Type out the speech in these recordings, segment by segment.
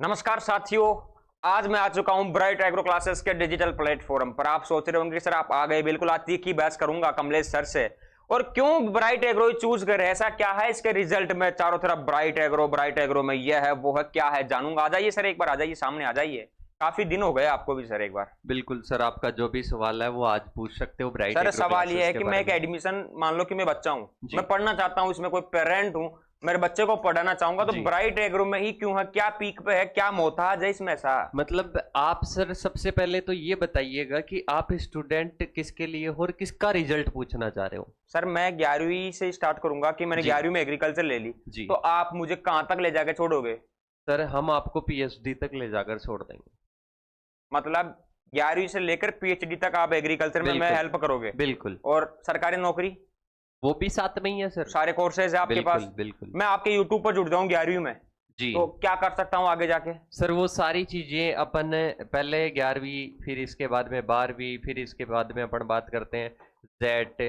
नमस्कार साथियों, आज मैं आ चुका हूं ब्राइट एग्रो क्लासेस के डिजिटल प्लेटफॉर्म पर। आप सोच रहे होंगे कि सर आप आ गए, बिल्कुल आज तीखी बहस करूंगा कमलेश सर से। और क्यों ब्राइट एग्रो चूज कर ऐसा क्या है इसके रिजल्ट में? चारों तरफ ब्राइट एग्रो में यह है वो है, क्या है जानूंगा। आ जाइए सर, एक बार आ जाइए, सामने आ जाइए। काफी दिन हो गए आपको भी सर, एक बार। बिल्कुल सर, आपका जो भी सवाल है वो आज पूछ सकते हो ब्राइट सर एग्रो सवाल ये क्लासेस है के कि मैं बारे एक में। एडमिशन, मान लो कि मैं बच्चा हूं, जी। मैं पढ़ना चाहता हूं, इसमें कोई पेरेंट हूं, मेरे बच्चे को पढ़ाना चाहूंगा, तो जी। ब्राइट एग्रो में ही क्यों है? क्या पीक पे है, क्या मोहताज है इसमें ऐसा? मतलब आप सर सबसे पहले तो ये बताइएगा कि आप स्टूडेंट किसके लिए हो और किसका रिजल्ट पूछना चाह रहे हो। सर मैं 11वीं से स्टार्ट करूंगा कि मैंने जी। 11वीं में एग्रीकल्चर ले ली, जी तो आप मुझे कहां तक ले जाके छोड़ोगे? सर, हम आपको पीएचडी तक ले जाकर छोड़ देंगे। मतलब 11वीं से लेकर पीएचडी तक आप एग्रीकल्चर में मैं बिल्कुल। हेल्प करोगे? बिल्कुल। और सरकारी नौकरी, वो भी साथ में ही है सर। सारे कोर्सेज है आपके बिल्कुल पास? बिल्कुल। मैं आपके यूट्यूब पर जुड़ जाऊं 11वीं में, जी तो क्या कर सकता हूं आगे जाके? सर, वो सारी चीजें अपन पहले 11वीं, फिर इसके बाद में 12वीं, फिर इसके बाद में अपन बात करते हैं जेट,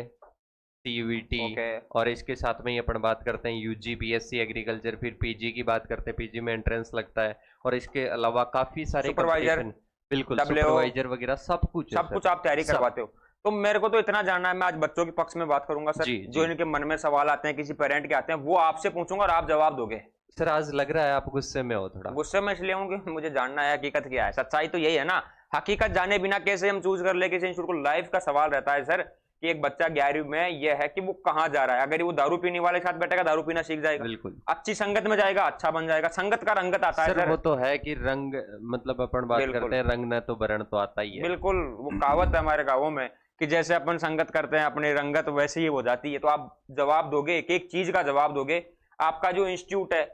सीयूईटी, ओके। और इसके साथ में ही अपन बात करते हैं यूजी बीएससी एग्रीकल्चर, फिर पीजी की बात करते हैं, पीजी में एंट्रेंस लगता है, और इसके अलावा काफी सारे सुपरवाइजर, कंपटीशन। बिल्कुल, डब्ल्यू, सुपरवाइजर वगैरह सब कुछ है सब सर। कुछ आप तैयारी सब। करवाते हो? तो मेरे को तो इतना जानना है, मैं आज बच्चों के पक्ष में बात करूंगा सर। जी जो जी इनके मन में सवाल आते हैं, किसी पेरेंट के आते हैं, वो आपसे पूछूंगा और आप जवाब दोगे। सर, आज लग रहा है आप गुस्से में हो थोड़ा। गुस्से में इसलिए हूँ कि मुझे जानना है हकीकत क्या है। सच्चाई तो यही है ना। हकीकत जाने बिना कैसे हम चूज कर ले किसी इंस्टीट्यूट को? लाइफ का सवाल रहता है सर कि एक बच्चा 11वीं में यह है कि वो कहाँ जा रहा है। अगर वो दारू पीने वाले के साथ बैठेगा, दारू पीना सीख जाएगा। बिल्कुल। अच्छी संगत में जाएगा, अच्छा बन जाएगा। संगत का रंगत आता है सर सर। वो तो है कि रंग, मतलब अपन बात बिल्कुल करते हैं रंग न तो वरण तो आता ही है। बिल्कुल, वो कहावत है हमारे गाँवों में कि जैसे अपन संगत करते हैं अपनी रंगत वैसे ही हो जाती है। तो आप जवाब दोगे, एक एक चीज का जवाब दोगे। आपका जो इंस्टीट्यूट है,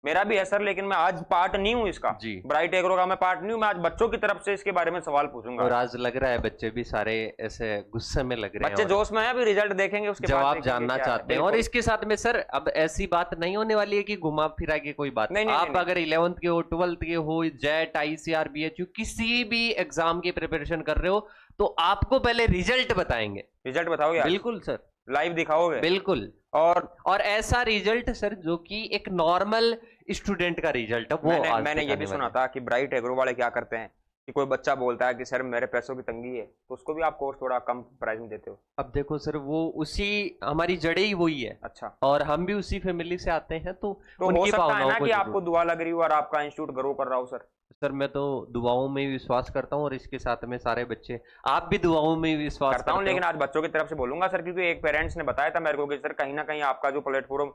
मेरा भी है सर, लेकिन मैं आज पार्ट नहीं हूं इसका। जी। ब्राइट एग्रो का मैं पार्ट नहीं हूं। मैं आज बच्चों की तरफ से इसके बारे में सवाल पूछूंगा। और आज लग रहा है बच्चे भी सारे ऐसे गुस्से में लग रहे हैं, बच्चे और जोश में है, अभी रिजल्ट देखेंगे उसके बाद जवाब देखेंगे जानना क्या है। चाहते हैं। और बिल्कुल। इसके साथ में सर अब ऐसी बात नहीं होने वाली है कि घुमा फिरा के कोई बात। नहीं, नहीं, आप नहीं, अगर 11th के हो, 12th के हो, जेट, आईसीआर, बीएचयू, किसी भी एग्जाम की प्रिपरेशन कर रहे हो, तो आपको पहले रिजल्ट बताएंगे। रिजल्ट बताओगे आज? बिल्कुल सर। लाइव दिखाओगे? बिल्कुल। और ऐसा रिजल्ट सर जो कि एक नॉर्मल स्टूडेंट का रिजल्ट है, वो आज मैंने ये दिखाने भी सुना वाले था कि ब्राइट एग्रो वाले क्या करते हैं कि कोई बच्चा बोलता है कि सर मेरे पैसों की तंगी है, तो उसको भी आप कोर्स थोड़ा कम प्राइस में देते हो? अब देखो सर, वो उसी, हमारी जड़ें ही वही है। अच्छा। और हम भी उसी फैमिली से आते हैं, तो तो हो उनकी सकता है भावनाओं ना को कि जरूर। आपको दुआ लग रही हो और आपका इंस्टीट्यूट ग्रो कर रहा हो सर। सर मैं तो दुआओं में विश्वास करता हूँ, और इसके साथ में सारे बच्चे, आप भी दुआओं में विश्वास करता हूं, करते हो। लेकिन आज बच्चों की तरफ से बोलूंगा सर, क्योंकि एक पेरेंट्स ने बताया था मेरे को कि सर कहीं ना कहीं आपका जो प्लेटफॉर्म,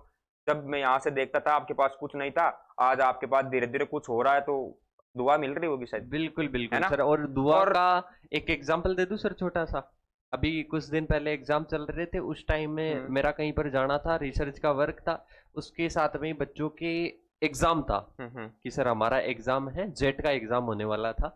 जब मैं यहाँ से देखता था आपके पास कुछ नहीं था, आज आपके पास धीरे धीरे कुछ हो रहा है, तो दुआ मिल रही होगी शायद। बिल्कुल है बिल्कुल ना? सर। और दुआ और का एक एग्जाम्पल दे दूं सर, छोटा सा। अभी कुछ दिन पहले एग्जाम चल रहे थे, उस टाइम में मेरा कहीं पर जाना था, रिसर्च का वर्क था, उसके साथ में बच्चों के एग्जाम था कि सर हमारा एग्जाम है, जेट का एग्जाम होने वाला था।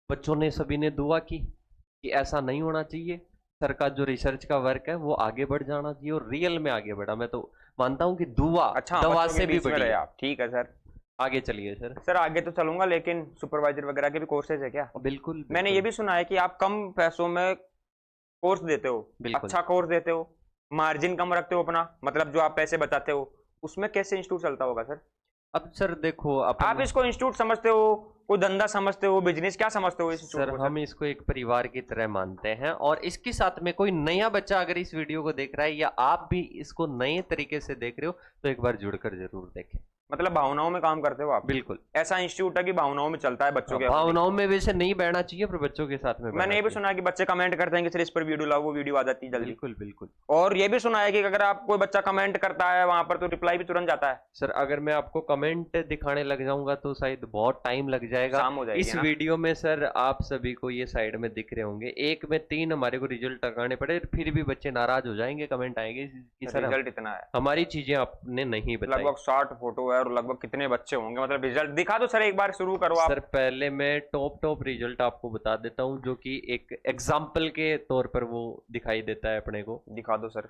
बच्चों ने सभी ने दुआ की कि ऐसा नहीं होना चाहिए, सर का जो रिसर्च का वर्क है वो आगे बढ़ जाना चाहिए, और रियल में आगे बढ़ा। मैं तो मानता हूं कि दुआ अच्छा, दवा बच्चों से के भी बीच में बड़ी रहे है। आप, ठीक है सर। आगे चलिए सर। सर आगे तो चलूंगा, लेकिन सुपरवाइजर वगैरह के भी कोर्सेज है क्या? बिल्कुल मैंने ये बिल्कुल। भी सुना है कि आप कम पैसों में कोर्स देते हो, बिल्कुल। अच्छा कोर्स देते हो, मार्जिन कम रखते हो अपना, मतलब जो आप पैसे बचाते हो उसमें कैसे इंस्टीट्यूट चलता होगा सर? अब सर देखो, आप अपन, इसको इंस्टीट्यूट समझते हो, कोई धंधा समझते हो, बिजनेस क्या समझते हो इस इंस्टीट्यूट सर को? हम इसको एक परिवार की तरह मानते हैं, और इसके साथ में कोई नया बच्चा अगर इस वीडियो को देख रहा है, या आप भी इसको नए तरीके से देख रहे हो, तो एक बार जुड़कर जरूर देखें। मतलब भावनाओं में काम करते हो आप? बिल्कुल। ऐसा इंस्टीट्यूट है कि भावनाओं में चलता है बच्चों के? भावनाओं में वैसे नहीं बैठना चाहिए, पर बच्चों के साथ में मैंने ये भी चाहिए। सुना है कि बच्चे कमेंट करते हैं कि सर इस पर वीडियो लाओ, वो वीडियो आ जाती है जल्दी। बिल्कुल बिल्कुल। और ये भी सुना है कि अगर आप कोई बच्चा कमेंट करता है वहां पर, तो रिप्लाई भी तुरंत जाता है। सर अगर मैं आपको कमेंट दिखाने लग जाऊंगा तो शायद बहुत टाइम लग जाएगा। शाम हो जाएगी इस ना? वीडियो में सर आप सभी को ये साइड में दिख रहे होंगे, एक में 3 हमारे को रिजल्ट लगाने पड़े, फिर भी बच्चे नाराज हो जाएंगे, कमेंट आएंगे कि सर रिजल्ट इतना है, हमारी चीजें आपने नहीं बताई। लगभग 60 फोटो है, और लगभग कितने बच्चे होंगे? मतलब रिजल्ट दिखा दो सर, एक बार शुरू करो आप। सर पहले मैं टॉप रिजल्ट आपको बता देता हूं, जो कि एक एग्जाम्पल के तौर पर वो दिखाई देता है अपने को। दिखा दो सर।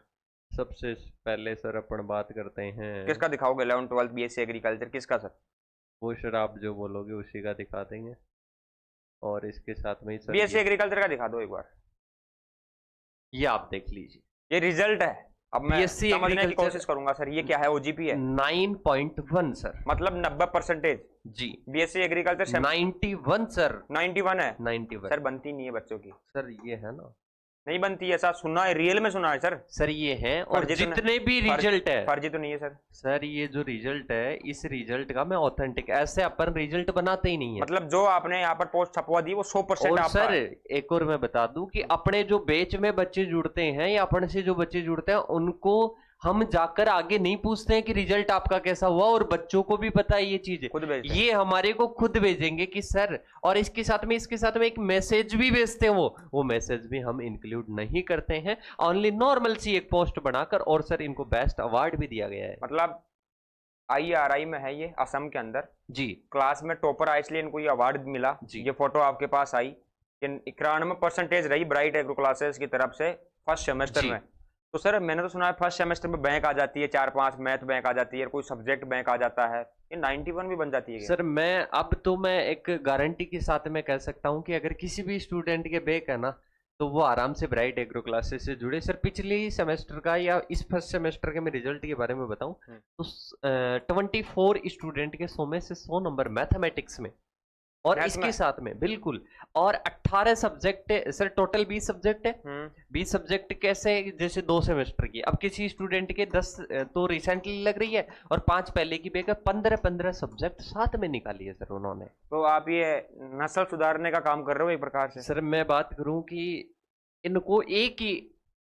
सबसे पहले सर अपन बात करते हैं, किसका दिखाओगे? 11 12 बीएससी एग्रीकल्चर किसका सर? वो सर आप जो बोलोगे उसी का दिखा देंगे। और इसके साथ में ही सर बीएससी एग्रीकल्चर का दिखा दो एक बार। ये आप देख लीजिए, ये रिजल्ट है। अब मैं बीएससी समझने की एग्रीकल्चर कोशिश करूंगा सर, ये क्या है? ओजीपी है? 9.1 सर। मतलब 90%। जी बीएससी एग्रीकल्चर 91 सर। 91 है 91 सर। बनती नहीं है बच्चों की सर, ये है ना, नहीं बनती है, ऐसा सुना है, रियल में सुना है सर। सर ये है। और फर्जी तो जितने भी रिजल्ट है फर्जी तो नहीं है सर। सर, ये जो रिजल्ट है, इस रिजल्ट का मैं ऑथेंटिक, ऐसे अपन रिजल्ट बनाते ही नहीं है। मतलब जो आपने यहाँ पर पोस्ट छपवा दी वो 100% और आपका सर है। एक और मैं बता दूं कि अपने जो बैच में बच्चे जुड़ते हैं या अपने से जो बच्चे जुड़ते हैं, उनको हम जाकर आगे नहीं पूछते हैं कि रिजल्ट आपका कैसा हुआ, और बच्चों को भी पता है ये चीज, खुद भेजते हैं। ये हमारे को खुद भेजेंगे कि सर, और इसके साथ में एक मैसेज भी भेजते हैं। वो मैसेज भी हम इंक्लूड नहीं करते हैं, ओनली नॉर्मल सी एक पोस्ट बनाकर। और सर इनको बेस्ट अवार्ड भी दिया गया है। मतलब IRI में है ये, असम के अंदर जी क्लास में टॉपर आया इसलिए इनको ये अवार्ड मिला जी। ये फोटो आपके पास आई कि 91% रही ब्राइट एग्रो क्लासेस की तरफ से फर्स्ट सेमेस्टर जी। में। तो सर मैंने तो सुना है फर्स्ट सेमेस्टर में बैंक आ जाती है, 4-5 मैथ बैंक आ जाती है, कोई सब्जेक्ट बैंक आ जाता है, ये 91 भी बन जाती है क्या? सर मैं एक गारंटी के साथ में कह सकता हूं कि अगर किसी भी स्टूडेंट के बैक है ना, तो वो आराम से ब्राइट एग्रो क्लासेस से जुड़े। सर पिछले सेमेस्टर का या इस फर्स्ट सेमेस्टर के मैं रिजल्ट के बारे में बताऊं तो 24 स्टूडेंट के 100 में से 100 नंबर मैथमेटिक्स में, और मैथ इसके में? साथ में बिल्कुल, और 18 सब्जेक्ट है सर, टोटल 20 सब्जेक्ट है। 20 सब्जेक्ट कैसे, जैसे 2 सेमेस्टर की, अब किसी स्टूडेंट के 10 तो रिसेंटली लग रही है और 5 पहले की बेकर 15-15 सब्जेक्ट साथ में निकाली है सर उन्होंने। तो आप ये नस्ल सुधारने का काम कर रहे हो एक प्रकार से। सर मैं बात करूं कि इनको एक ही,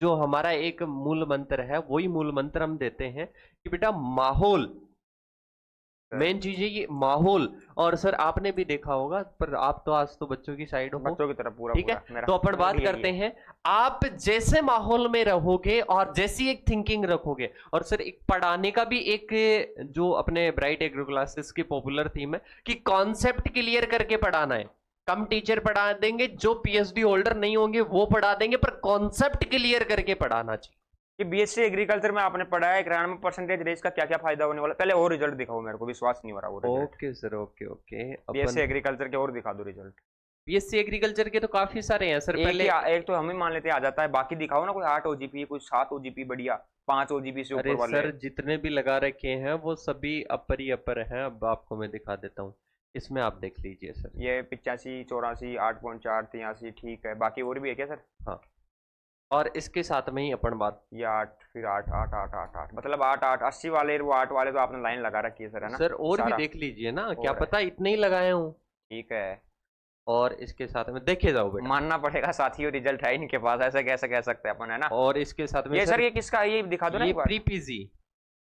जो हमारा एक मूल मंत्र है, वही मूल मंत्र हम देते हैं कि बेटा माहौल, मेन चीज है ये माहौल। और सर आपने भी देखा होगा, पर आप तो आज तो बच्चों की साइड हो, बच्चों की तरफ पूरा ठीक है, मेरा तो अपन बात यही करते है। हैं, आप जैसे माहौल में रहोगे और जैसी एक थिंकिंग रखोगे। और सर एक पढ़ाने का भी एक, जो अपने ब्राइट एग्रो क्लासेस की पॉपुलर थीम है कि कॉन्सेप्ट क्लियर करके पढ़ाना है। कम टीचर पढ़ा देंगे, जो PhD होल्डर नहीं होंगे वो पढ़ा देंगे, पर कॉन्सेप्ट क्लियर करके पढ़ाना चाहिए। कि बीएससी एग्रीकल्चर में आपने पढ़ा है 91% रेस का क्या क्या फायदा होने वाला, पहले और रिजल्ट दिखाओ, मेरे को विश्वास नहीं हो रहा वो result. Okay sir, okay BSc agriculture के और दिखा दो रिजल्ट। बीएससी एग्रीकल्चर के तो काफी सारे हैं सर। पहले एक तो हम ही मान लेते हैं आ जाता है, बाकी दिखाओ ना, कोई 8 OGP, कोई 7 OGP बढ़िया, 5 OGP से अरे ऊपर वाले। सर जितने भी लगा रखे हैं वो सभी अपर ही अपर हैं। अब आपको मैं दिखा देता हूँ, इसमें आप देख लीजिए सर। ये 85, 84, 8.4, 83, ठीक है। बाकी और भी है क्या सर? हाँ, और इसके साथ में ही अपन बात, ये 8, फिर 8, 8, 8, 8, 8, मतलब 8, 8, 80 वाले, वो 8 वाले तो आपने लाइन लगा रखी है सर, है ना? सर और भी सारा देख लीजिए ना, क्या और है। पता इतने ही लगाए हूँ। ठीक है, और इसके साथ में देखे जाओ बेटा, मानना पड़ेगा साथियों, रिजल्ट है इनके पास, ऐसे कैसे कह सकते हैं अपन, है ना? और इसके साथ में ये सर ये किसका, ये दिखा दो ना ये एक बार। प्री PG,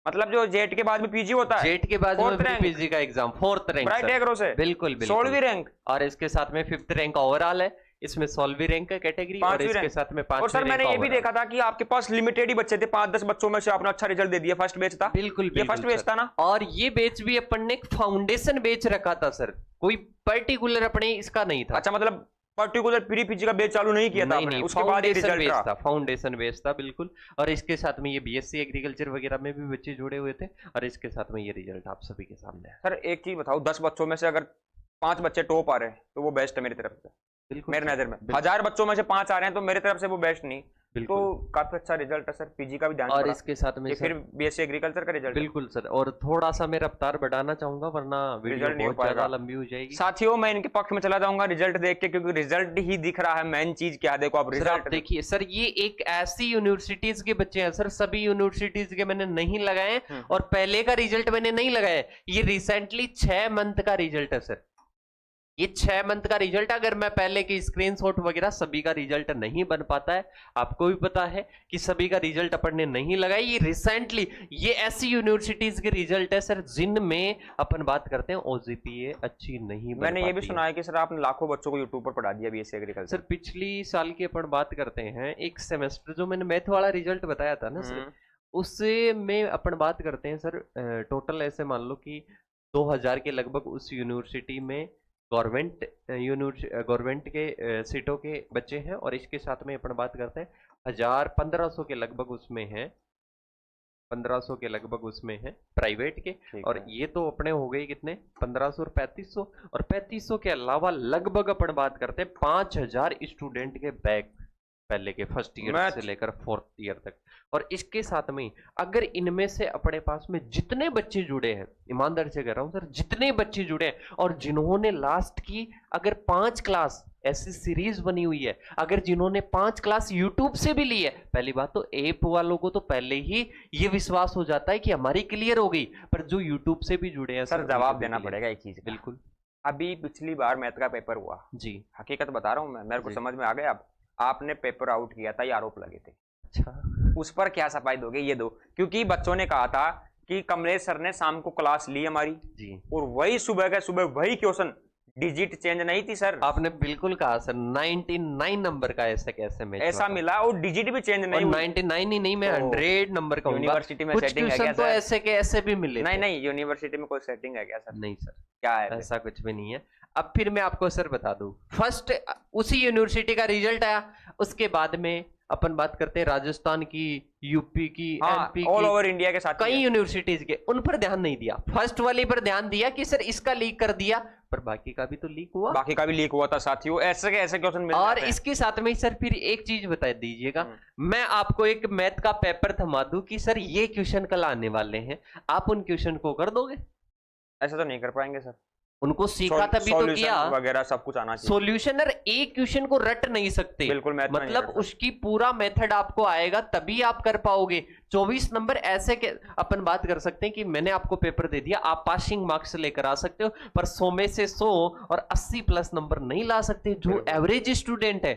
मतलब जो जेट के बाद में PG होता है, जेट के बाद में Fourth प्री rank। PG का exam 4th rank bright agro से बिल्कुल 16वीं रैंक, और इसके साथ में 5th रैंक ओवरऑल है, इसमें 16वीं रैंक का कैटेगरी, और 5वीं इसके रैंक। साथ में 5वीं और सर मैंने ये भी देखा था कि आपके पास लिमिटेड ही बच्चे थे, 5-10 बच्चों में से आपने अच्छा रिजल्ट दे दिया, फर्स्ट बैच था। बिल्कुल ये फर्स्ट बैच था ना? और ये बैच भी अपन ने एक फाउंडेशन बैच रखा था सर, कोई पर्टिकुलर अपने इसका नहीं था। अच्छा, मतलब पर्टिकुलर प्री PG का बैच चालू नहीं किया था आपने, उसके बाद ये रिजल्ट रहा। था, फाउंडेशन बेस था बिल्कुल। और इसके साथ में ये BSc एग्रीकल्चर वगैरह में भी बच्चे जुड़े हुए थे, और इसके साथ में ये रिजल्ट आप सभी के सामने है। सर एक चीज बताओ, 10 बच्चों में से अगर 5 बच्चे टॉप आ रहे हैं तो वो बेस्ट है मेरी तरफ से, बिल्कुल मेरे नजर में। बिल्कुल। 1000 बच्चों में से 5 आ रहे हैं तो मेरी तरफ से वो बेस्ट नहीं, तो बिल्कुल। काफी अच्छा रिजल्ट है सर। PG का भी ध्यान और पड़ा। इसके साथ में ये सर फिर BSc एग्रीकल्चर का रिजल्ट। बिल्कुल सर, और थोड़ा सा मैं रफ्तार बढ़ाना चाहूंगा वरना वीडियो रिजल्ट नहीं हो बहुत ज्यादा पाएगा। लंबी हो जाएगी। साथियों मैं इनके पक्ष में चला जाऊंगा रिजल्ट देख के, क्योंकि रिजल्ट ही दिख रहा है मेन चीज क्या है। देखो आप सर आप रिजल्ट देखिए सर, ये एक ऐसी यूनिवर्सिटीज के बच्चे हैं सर, सभी यूनिवर्सिटीज के मैंने नहीं लगाए, और पहले का रिजल्ट मैंने नहीं लगाया, ये रिसेंटली 6 मंथ का रिजल्ट है सर। ये 6 मंथ का रिजल्ट, अगर मैं पहले की स्क्रीनशॉट वगैरह, सभी का रिजल्ट नहीं बन पाता है, आपको भी पता है कि सभी का रिजल्ट अपन ने नहीं लगाया। ये रिसेंटली, ये ऐसी यूनिवर्सिटीज के रिजल्ट है सर जिनमें अपन बात करते हैं OGPA अच्छी नहीं बन मैंने ये भी पाती सुना है कि सर आपने लाखों बच्चों को यूट्यूब पर पढ़ा दिया BSc एग्रीकल्चर। सर पिछली साल की अपन बात करते हैं, एक सेमेस्टर जो मैंने मैथ वाला रिजल्ट बताया था ना सर, उससे में अपन बात करते हैं सर, टोटल ऐसे मान लो कि 2000 के लगभग उस यूनिवर्सिटी में गवर्नमेंट के सीटों के बच्चे हैं, और इसके साथ में अपन बात करते हैं 1500 के लगभग उसमें है, 1500 के लगभग उसमें है प्राइवेट के। और ये तो अपने हो गए कितने, 1500 और 3500, और 3500 के अलावा लगभग अपन बात करते हैं 5000 स्टूडेंट के बैक पहले के फर्स्ट ईयर मैथ से लेकर फोर्थ ईयर तक। और इसके साथ में अगर इनमें से अपने पास में जितने बच्चे जुड़े हैं, ईमानदारी से कह रहा हूं सर, जितने बच्चे जुड़े हैं और जिन्होंने लास्ट की अगर 5 क्लास ऐसी सीरीज बनी हुई है, अगर जिन्होंने 5 क्लास यूट्यूब से भी ली है, पहली बात तो ऐप वालों को तो पहले ही ये विश्वास हो जाता है कि हमारी क्लियर हो गई, पर जो यूट्यूब से भी जुड़े हैं सर जवाब देना पड़ेगा एक चीज का। बिल्कुल। अभी पिछली बार मैथ का पेपर हुआ जी हकीकत बता रहा हूँ मैं, मेरे को जी। समझ में आ गया। अब आपने पेपर आउट किया था, ये आरोप लगे थे, अच्छा उस पर क्या सफाई दोगे ये दो। क्योंकि बच्चों ने कहा था कि कमलेश सर ने शाम को क्लास ली हमारी जी, और वही सुबह के सुबह वही क्वेश्चन, डिजिट चेंज नहीं थी सर। आपने बिल्कुल कहा सर, 99 नंबर का ऐसे कैसे मैच ऐसा मिला और डिजिट भी चेंज नहीं और हुई। 99 ही नहीं, मैं तो 100 नंबर का यूनिवर्सिटी में कुछ सेटिंग है क्वेश्चन क्या तो सर? ऐसे के ऐसे भी मिले नहीं थे। नहीं, यूनिवर्सिटी में कोई सेटिंग है क्या सर? नहीं सर, क्या है फिर? ऐसा कुछ भी नहीं है। अब फिर मैं आपको सर बता दूं, फर्स्ट उसी यूनिवर्सिटी का रिजल्ट आया, उसके बाद में अपन बात करते हैं राजस्थान की, यूपी की, हाँ, एमपी ऑल की, ओवर इंडिया के साथ कई यूनिवर्सिटीज के, उन पर ध्यान नहीं दिया। फर्स्ट वाली पर ध्यान दिया कि सर इसका लीक कर दिया, पर बाकी का भी तो लीक हुआ। बाकी का भी लीक हुआ था साथियों, ऐसे के ऐसे क्वेश्चन मिल और जाते हैं। इसके साथ में सर फिर एक चीज बता दीजिएगा, मैं आपको एक मैथ का पेपर थमा दूं कि सर ये क्वेश्चन कल आने वाले हैं, आप उन क्वेश्चन को कर दोगे? ऐसा तो नहीं कर पाएंगे सर। उनको सीखा तभी तो सॉल्यूशन किया, वगैरह सब कुछ आना चाहिए। सॉल्यूशन और एक क्वेश्चन को रट नहीं सकते, बिल्कुल मैथ में नहीं मतलब रट सकते। उसकी पूरा मेथड आपको आएगा तभी आप कर पाओगे। 24 नंबर ऐसे के अपन बात कर सकते हैं कि मैंने आपको पेपर दे दिया, आप पासिंग मार्क्स लेकर आ सकते हो, पर 100 में से 100 और 80 प्लस नंबर नहीं ला सकते जो बिल्कुल। एवरेज स्टूडेंट है।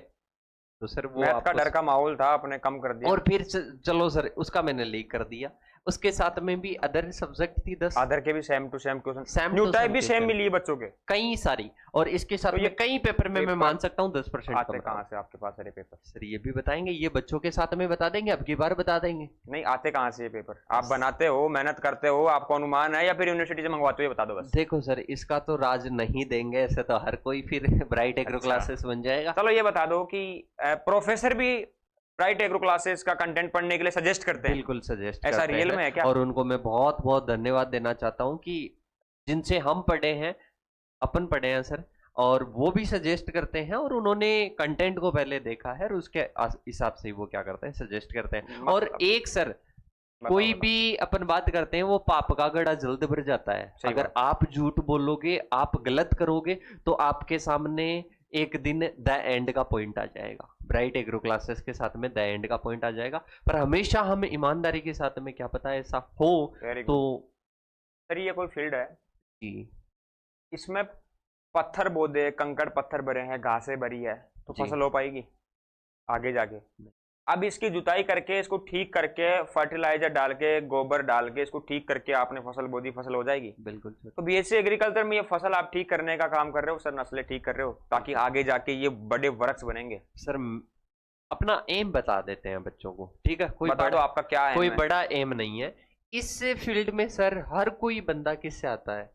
तो सर वो मैथ का आपको डर का माहौल था, आपने कम कर दिया। और फिर चलो सर उसका मैंने लीक कर दिया। उसके साथ में भी अदर सब्जेक्ट थी 10, अदर के भी same to same question, same new to type same भी सेम क्वेश्चन। मिली है बच्चों के, कई सारी, और इसके साथ तो ये में कई पेपर में मैं पेपर मान सकता हूँ 10% आते कम कहाँ रहा। से आपके पास सारे पेपर? सर ये भी बताएंगे, ये बच्चों के साथ में बता देंगे, अब की बार बता देंगे। नहीं आते कहाँ से ये पेपर? आप बनाते हो, मेहनत करते हो, आपको अनुमान है या फिर यूनिवर्सिटी से मंगवाते हो, ये बता दो बस। देखो सर इसका तो राज नहीं देंगे, ऐसे तो हर कोई फिर ब्राइट एग्रो अच्छा। क्लासेस बन जाएगा। चलो ये बता दो कि प्रोफेसर भी ब्राइट एग्रो क्लासेस का कंटेंट पढ़ने के लिए सजेस्ट करते हैं? बिल्कुल सजेस्ट ऐसा करते रियल हैं, में है क्या? और उनको मैं बहुत बहुत धन्यवाद देना चाहता हूँ कि जिनसे हम पढ़े हैं, अपन पढ़े हैं सर, और वो भी सजेस्ट करते हैं, और उन्होंने कंटेंट को पहले देखा है और उसके हिसाब से वो क्या करते हैं, सजेस्ट करते हैं। और एक सर कोई भी अपन बात करते हैं, वो पाप का घड़ा जल्द भर जाता है। सही अगर बात। आप झूठ बोलोगे, आप गलत करोगे, तो आपके सामने एक दिन द एंड का पॉइंट आ जाएगा। ब्राइट एग्रो क्लासेस के साथ में द एंड का पॉइंट आ जाएगा, पर हमेशा हम ईमानदारी के साथ में, क्या पता ऐसा हो वेरी तो। गुड सर, ये कोई फील्ड है, जी इसमें पत्थर बोदे, कंकड़ पत्थर भरे हैं, घासें भरी है, तो जी। फसल हो पाएगी आगे जाके? अब इसकी जुताई करके, इसको ठीक करके, फर्टिलाइजर डाल के, गोबर डाल के, इसको ठीक करके आपने फसल बो दी, फसल हो जाएगी? बिल्कुल सर। तो बीएससी एग्रीकल्चर में ये फसल आप ठीक करने का काम कर रहे हो सर, नस्लें ठीक कर रहे हो, ताकि आगे जाके ये बड़े वृक्ष बनेंगे। सर अपना एम बता देते हैं बच्चों को, ठीक है? कोई बता दो बड़ा, आपका क्या है? कोई बड़ा एम नहीं है इस फील्ड में सर। हर कोई बंदा किससे आता है?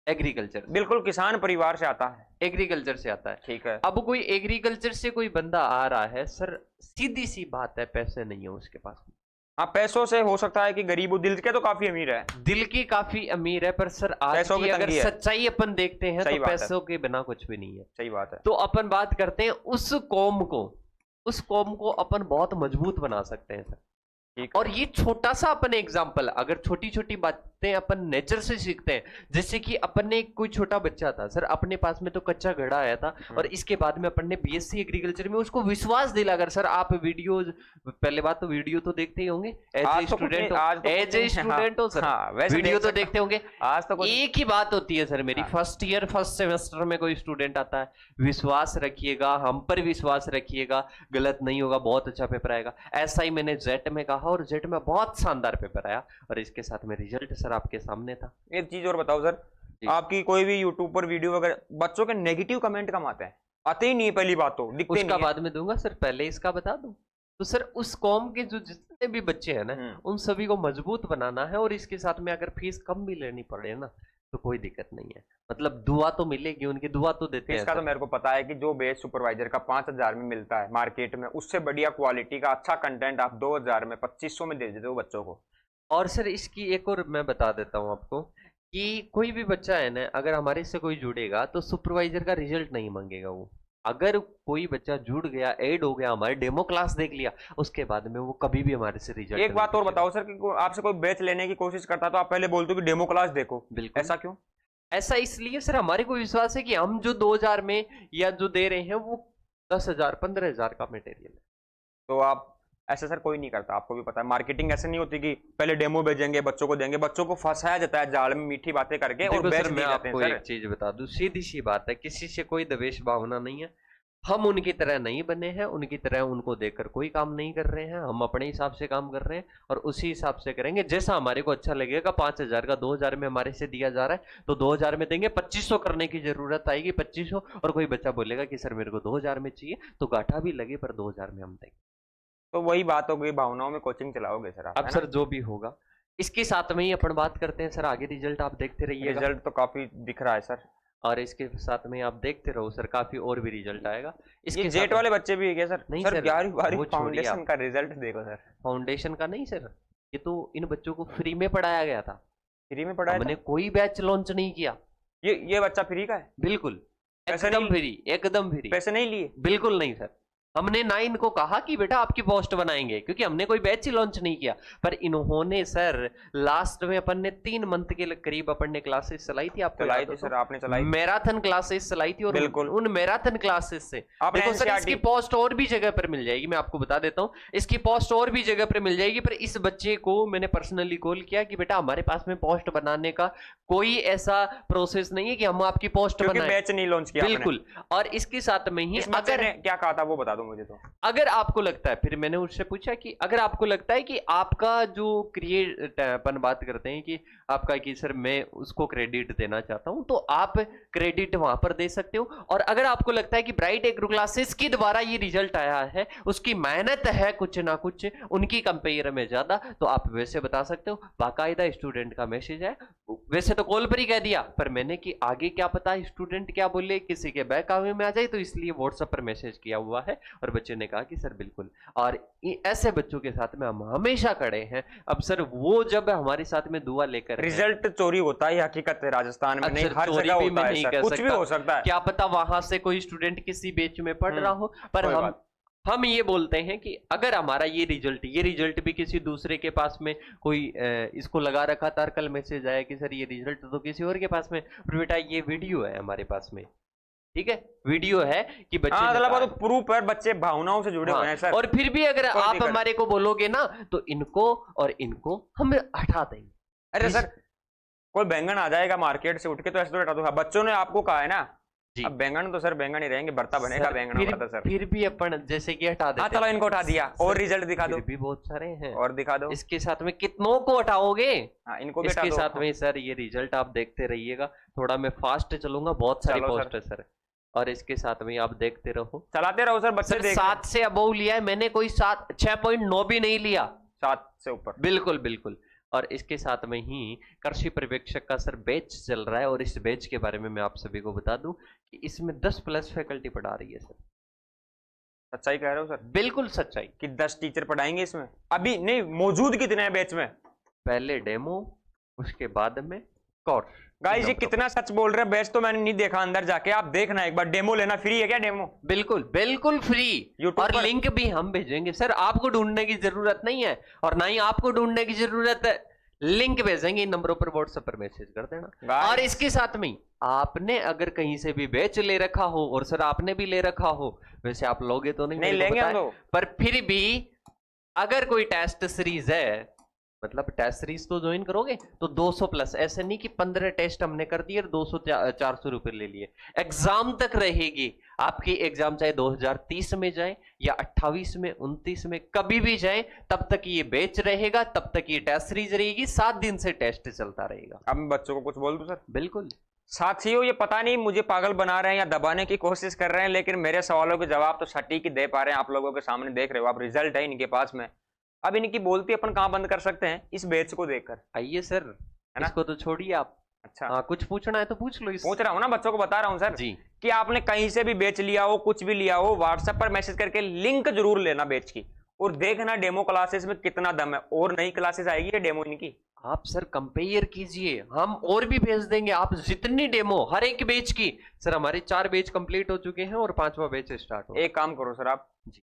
एग्रीकल्चर। बिल्कुल किसान परिवार से आता है। एग्रीकल्चर से आता है। ठीक है। अब कोई एग्रीकल्चर से कोई बंदा आ रहा है सर, सीधी सी बात है, पैसे नहीं है उसके पास। हाँ, पैसों से हो सकता है कि गरीब हो, दिल के तो काफी अमीर है, दिल की काफी अमीर है, पर सर आज पैसों की की अगर तंगी है। सच्चाई अपन देखते हैं सही तो बात है। पैसों के बिना कुछ भी नहीं है। सही बात है। तो अपन बात करते हैं उस कौम को अपन बहुत मजबूत बना सकते हैं सर। ठीक। और ये छोटा सा अपन एग्जाम्पल, अगर छोटी छोटी बातें अपन नेचर से सीखते हैं, जैसे कि अपन ने कोई छोटा बच्चा था सर, अपने पास में तो कच्चा घड़ा आया था, और इसके बाद में अपन ने बीएससी एग्रीकल्चर में उसको विश्वास दिलाकर, सर आप वीडियोज, पहले बात तो वीडियो तो देखते ही होंगे एज ए स्टूडेंट, हो सर, वीडियो तो देखते होंगे। आज तो एक ही बात होती है सर मेरी, फर्स्ट ईयर फर्स्ट सेमेस्टर में कोई स्टूडेंट आता है, विश्वास रखिएगा, हम पर विश्वास रखिएगा, गलत नहीं होगा, बहुत अच्छा पेपर आएगा। ऐसा ही मैंने जेट में कहा, और जेट में बहुत शानदार पेपर आया, और इसके साथ में रिजल्ट सर आपके सामने था। एक चीज और बताओ सर, आपकी कोई भी यूट्यूब पर वीडियो वगैरह, बच्चों के नेगेटिव कमेंट कम आते हैं? आते ही नहीं है, पहली बात तो दिखते उसका नहीं है। बाद में दूंगा सर, पहले इसका बता दूं। तो सर उस कौम के जो जितने भी बच्चे हैं ना, उन सभी को मजबूत बनाना है, और इसके साथ में अगर फीस कम भी लेनी पड़े ना तो कोई दिक्कत नहीं है, मतलब दुआ तो मिलेगी, उनकी दुआ तो देते हैं। इसका तो मेरे को पता है कि जो बेस सुपरवाइजर का 5000 में मिलता है मार्केट में, उससे बढ़िया क्वालिटी का अच्छा कंटेंट आप 2000 में, 2500 में दे देते हो बच्चों को। और सर इसकी एक और मैं बता देता हूँ आपको कि कोई भी बच्चा है ना, अगर हमारे से कोई जुड़ेगा तो सुपरवाइजर का रिजल्ट नहीं मांगेगा वो, अगर कोई बच्चा जुड़ गया, ऐड हो गया, हमारे डेमो क्लास देख लिया, उसके बाद में वो कभी भी हमारे से रिजल्ट। एक बात और बताओ सर कि आपसे कोई बैच लेने की कोशिश करता तो आप पहले बोलते हो कि डेमो क्लास देखो, बिल्कुल। ऐसा क्यों? ऐसा इसलिए सर, हमारे को विश्वास है कि हम जो 2000 में या जो दे रहे हैं वो 10,000 15,000 का मटेरियल है। तो आप ऐसा सर कोई नहीं करता, आपको भी पता है मार्केटिंग ऐसे नहीं होती कि पहले डेमो भेजेंगे, बच्चों को देंगे, बच्चों को फंसाया जाता है जाल में मीठी बातें करके और बैच दिए जाते हैं। आपको एक चीज बता दूं, सीधी सी बात है, किसी से कोई द्वेष भावना नहीं है। हम उनकी तरह नहीं बने हैं, उनकी तरह उनको देखकर कोई काम नहीं कर रहे हैं। हम अपने हिसाब से काम कर रहे हैं और उसी हिसाब से करेंगे जैसा हमारे को अच्छा लगेगा। 5,000 का 2,000 में हमारे से दिया जा रहा है तो 2,000 में देंगे। 2,500 करने की जरूरत आएगी 2,500, और कोई बच्चा बोलेगा कि सर मेरे को 2,000 में चाहिए, तो घाटा भी लगे पर 2,000 में हम देंगे। तो वही बात हो गई, भावनाओं में कोचिंग चलाओगे सर आप? अब सर जो भी होगा इसके साथ में ही अपन बात करते हैं सर, आगे रिजल्ट आप देखते रहिए। रिजल्ट तो काफी दिख रहा है सर, और इसके साथ में आप देखते रहो सर, काफी और भी रिजल्ट आएगा। इसके जेट वाले बच्चे भी है क्या सर? नहीं सर 11वीं 12वीं वो फाउंडेशन का रिजल्ट देखो सर। फाउंडेशन का नहीं सर, ये तो इन बच्चों को फ्री में पढ़ाया गया था। फ्री में पढ़ाया हमने कोई बैच लॉन्च नहीं किया। ये बच्चा फ्री का है? बिल्कुल पैसे एकदम नहीं? फ्री, एकदम फ्री। पैसे नहीं लिए? बिल्कुल नहीं सर। हमने ना इनको कहा कि बेटा आपकी पोस्ट बनाएंगे, क्योंकि हमने कोई बैच ही लॉन्च नहीं किया। पर इन्होंने सर लास्ट में अपन ने 3 मंथ के करीब अपन ने क्लासेस चलाई थी। आपको चलाई थी सर, आपने चलाई, मैराथन क्लासेस चलाई थी। और बिल्कुल उन मैराथन क्लासेस से देखो सर, इसकी पोस्ट और भी जगह पर मिल जाएगी। मैं आपको बता देता हूँ, इसकी पोस्ट और भी जगह पर मिल जाएगी। पर इस बच्चे को मैंने पर्सनली कॉल किया कि बेटा हमारे पास में पोस्ट बनाने का कोई ऐसा प्रोसेस नहीं है कि हम आपकी पोस्ट बनाएं, बैच नहीं लॉन्च किया बिल्कुल। और इसके साथ में ही अगर क्या कहा था वो बता दो मुझे। तो अगर आपको लगता है, फिर मैंने उससे पूछा कि अगर आपको लगता है कि आपका जो क्रिएट अपन बात करते हैं कि आपका कि सर मैं उसको क्रेडिट देना चाहता हूं, तो आप क्रेडिट वहां पर दे सकते हो। और अगर आपको लगता है कि ब्राइट एग्रो क्लासेस के द्वारा ये रिजल्ट आया है, उसकी मेहनत है कुछ ना कुछ उनकी कंपेयर में ज्यादा, तो आप वैसे बता सकते हो। बाकायदा स्टूडेंट का मैसेज है, वैसे तो कॉल पर ही कह दिया, पर मैंने कि आगे क्या पता स्टूडेंट क्या बोले, किसी के बहकावे में आ जाए, तो इसलिए व्हाट्सएप पर मैसेज किया हुआ है। और बच्चे ने कहा कि सर बिल्कुल, और ऐसे बच्चों के साथ में हम हमेशा खड़े हैं। अब सर वो जब हमारे साथ में दुआ लेकर, रिजल्ट चोरी होता है हकीकत है राजस्थान में, नहीं हर जगह होता है सर, कुछ भी हो सकता है। क्या पता वहां से कोई स्टूडेंट किसी बैच में पढ़ रहा हो। पर हम ये बोलते हैं कि अगर हमारा ये रिजल्ट भी किसी दूसरे के पास में कोई इसको लगा रखा था, कल मैसेज आया कि सर ये रिजल्ट तो किसी और के पास में, फिर बेटा ये वीडियो है हमारे पास में, ठीक है, वीडियो है कि बच्चे तो प्रूफ है, बच्चे भावनाओं से जुड़े हुए हैं सर। और फिर भी अगर आप हमारे को बोलोगे ना, तो इनको और इनको हम हटा देंगे। अरे सर कोई बैंगन आ जाएगा मार्केट से उठ के तो ऐसे तो हटा दो। बच्चों ने आपको कहा है ना, अब बैंगन तो सर बैंगन ही रहेंगे, भरता बनेगा बैंगन का सर। फिर भी अपन जैसे कि हटा देते हैं। चलो इनको हटा दिया, और रिजल्ट दिखा दो। भी बहुत सारे हैं, और दिखा दो। इसके साथ में कितनों को हटाओगे? इनको भी इसके साथ में सर ये रिजल्ट आप देखते रहिएगा। थोड़ा मैं फास्ट चलूंगा, बहुत सारी पोस्ट है सर, और इसके साथ में आप देखते रहो, चलाते रहो सर। बच्चे 7 से अबव लिया है मैंने, कोई 6.9 भी नहीं लिया, 7 से ऊपर, बिल्कुल बिल्कुल। और इसके साथ में ही कृषि पर्यवेक्षक का सर बैच चल रहा है, और इस बैच के बारे में मैं आप सभी को बता दूं कि इसमें 10+ फैकल्टी पढ़ा रही है सर। सच्चाई कह रहे हो सर? बिल्कुल सच्चाई। कि 10 टीचर पढ़ाएंगे इसमें? अभी नहीं, मौजूद कितने हैं बैच में? पहले डेमो, उसके बाद में कोर्स। गाइस ये कितना सच बोल रहे हैं। बैच तो मैंने नहीं देखा अंदर जाके, आप देखना एक बार। डेमो लेना फ्री है क्या? डेमो बिल्कुल बिल्कुल फ्री, और लिंक भी हम भेजेंगे सर। आपको ढूंढने की जरूरत नहीं है, और ना ही आपको ढूंढने की जरूरत है। लिंक भेजेंगे, इन नंबरों पर व्हाट्सएप पर मैसेज कर देना। और इसके साथ में आपने अगर कहीं से भी बैच ले रखा हो, और सर आपने भी ले रखा हो, वैसे आप लोगे तो नहीं लेंगे हम तो, पर फिर भी अगर कोई टेस्ट सीरीज है, मतलब टेस्ट सीरीज तो ज्वाइन करोगे तो 200+, ऐसे नहीं कि 15 टेस्ट हमने कर दिए और 200-400 रुपए ले लिए। एग्जाम तक रहेगी आपकी। एग्जाम चाहे 2030 में जाए या 28 में, 29 में, कभी भी जाए, तब तक ये बैच रहेगा, तब तक ये टेस्ट सीरीज रहेगी। 7 दिन से टेस्ट चलता रहेगा। अब मैं बच्चों को कुछ बोल दूं सर? बिल्कुल। साथियों ये पता नहीं मुझे पागल बना रहे हैं या दबाने की कोशिश कर रहे हैं, लेकिन मेरे सवालों के जवाब तो सटीक ही दे पा रहे हैं। आप लोगों के सामने देख रहे हो आप, रिजल्ट है इनके पास में। अब इनकी बोलती अपन कहां बंद कर सकते हैं? इस बैच को देखकर। आइए सर, है ना? इसको तो छोड़िए आप। अच्छा कुछ पूछना है तो पूछ लो। पूछ रहा हूँ ना, बच्चों को बता रहा हूँ सर जी, कि आपने कहीं से भी बेच लिया हो, कुछ भी लिया हो, व्हाट्सएप पर मैसेज करके लिंक जरूर लेना बेच की, और देखना डेमो क्लासेस में कितना दम है। और नई क्लासेस आएगी डेमो इनकी, आप सर कंपेयर कीजिए, हम और भी भेज देंगे, आप जितनी डेमो हर एक बैच की। सर हमारे 4 बैच कंप्लीट हो चुके हैं और 5वां बैच स्टार्ट हो। एक काम करो सर, आप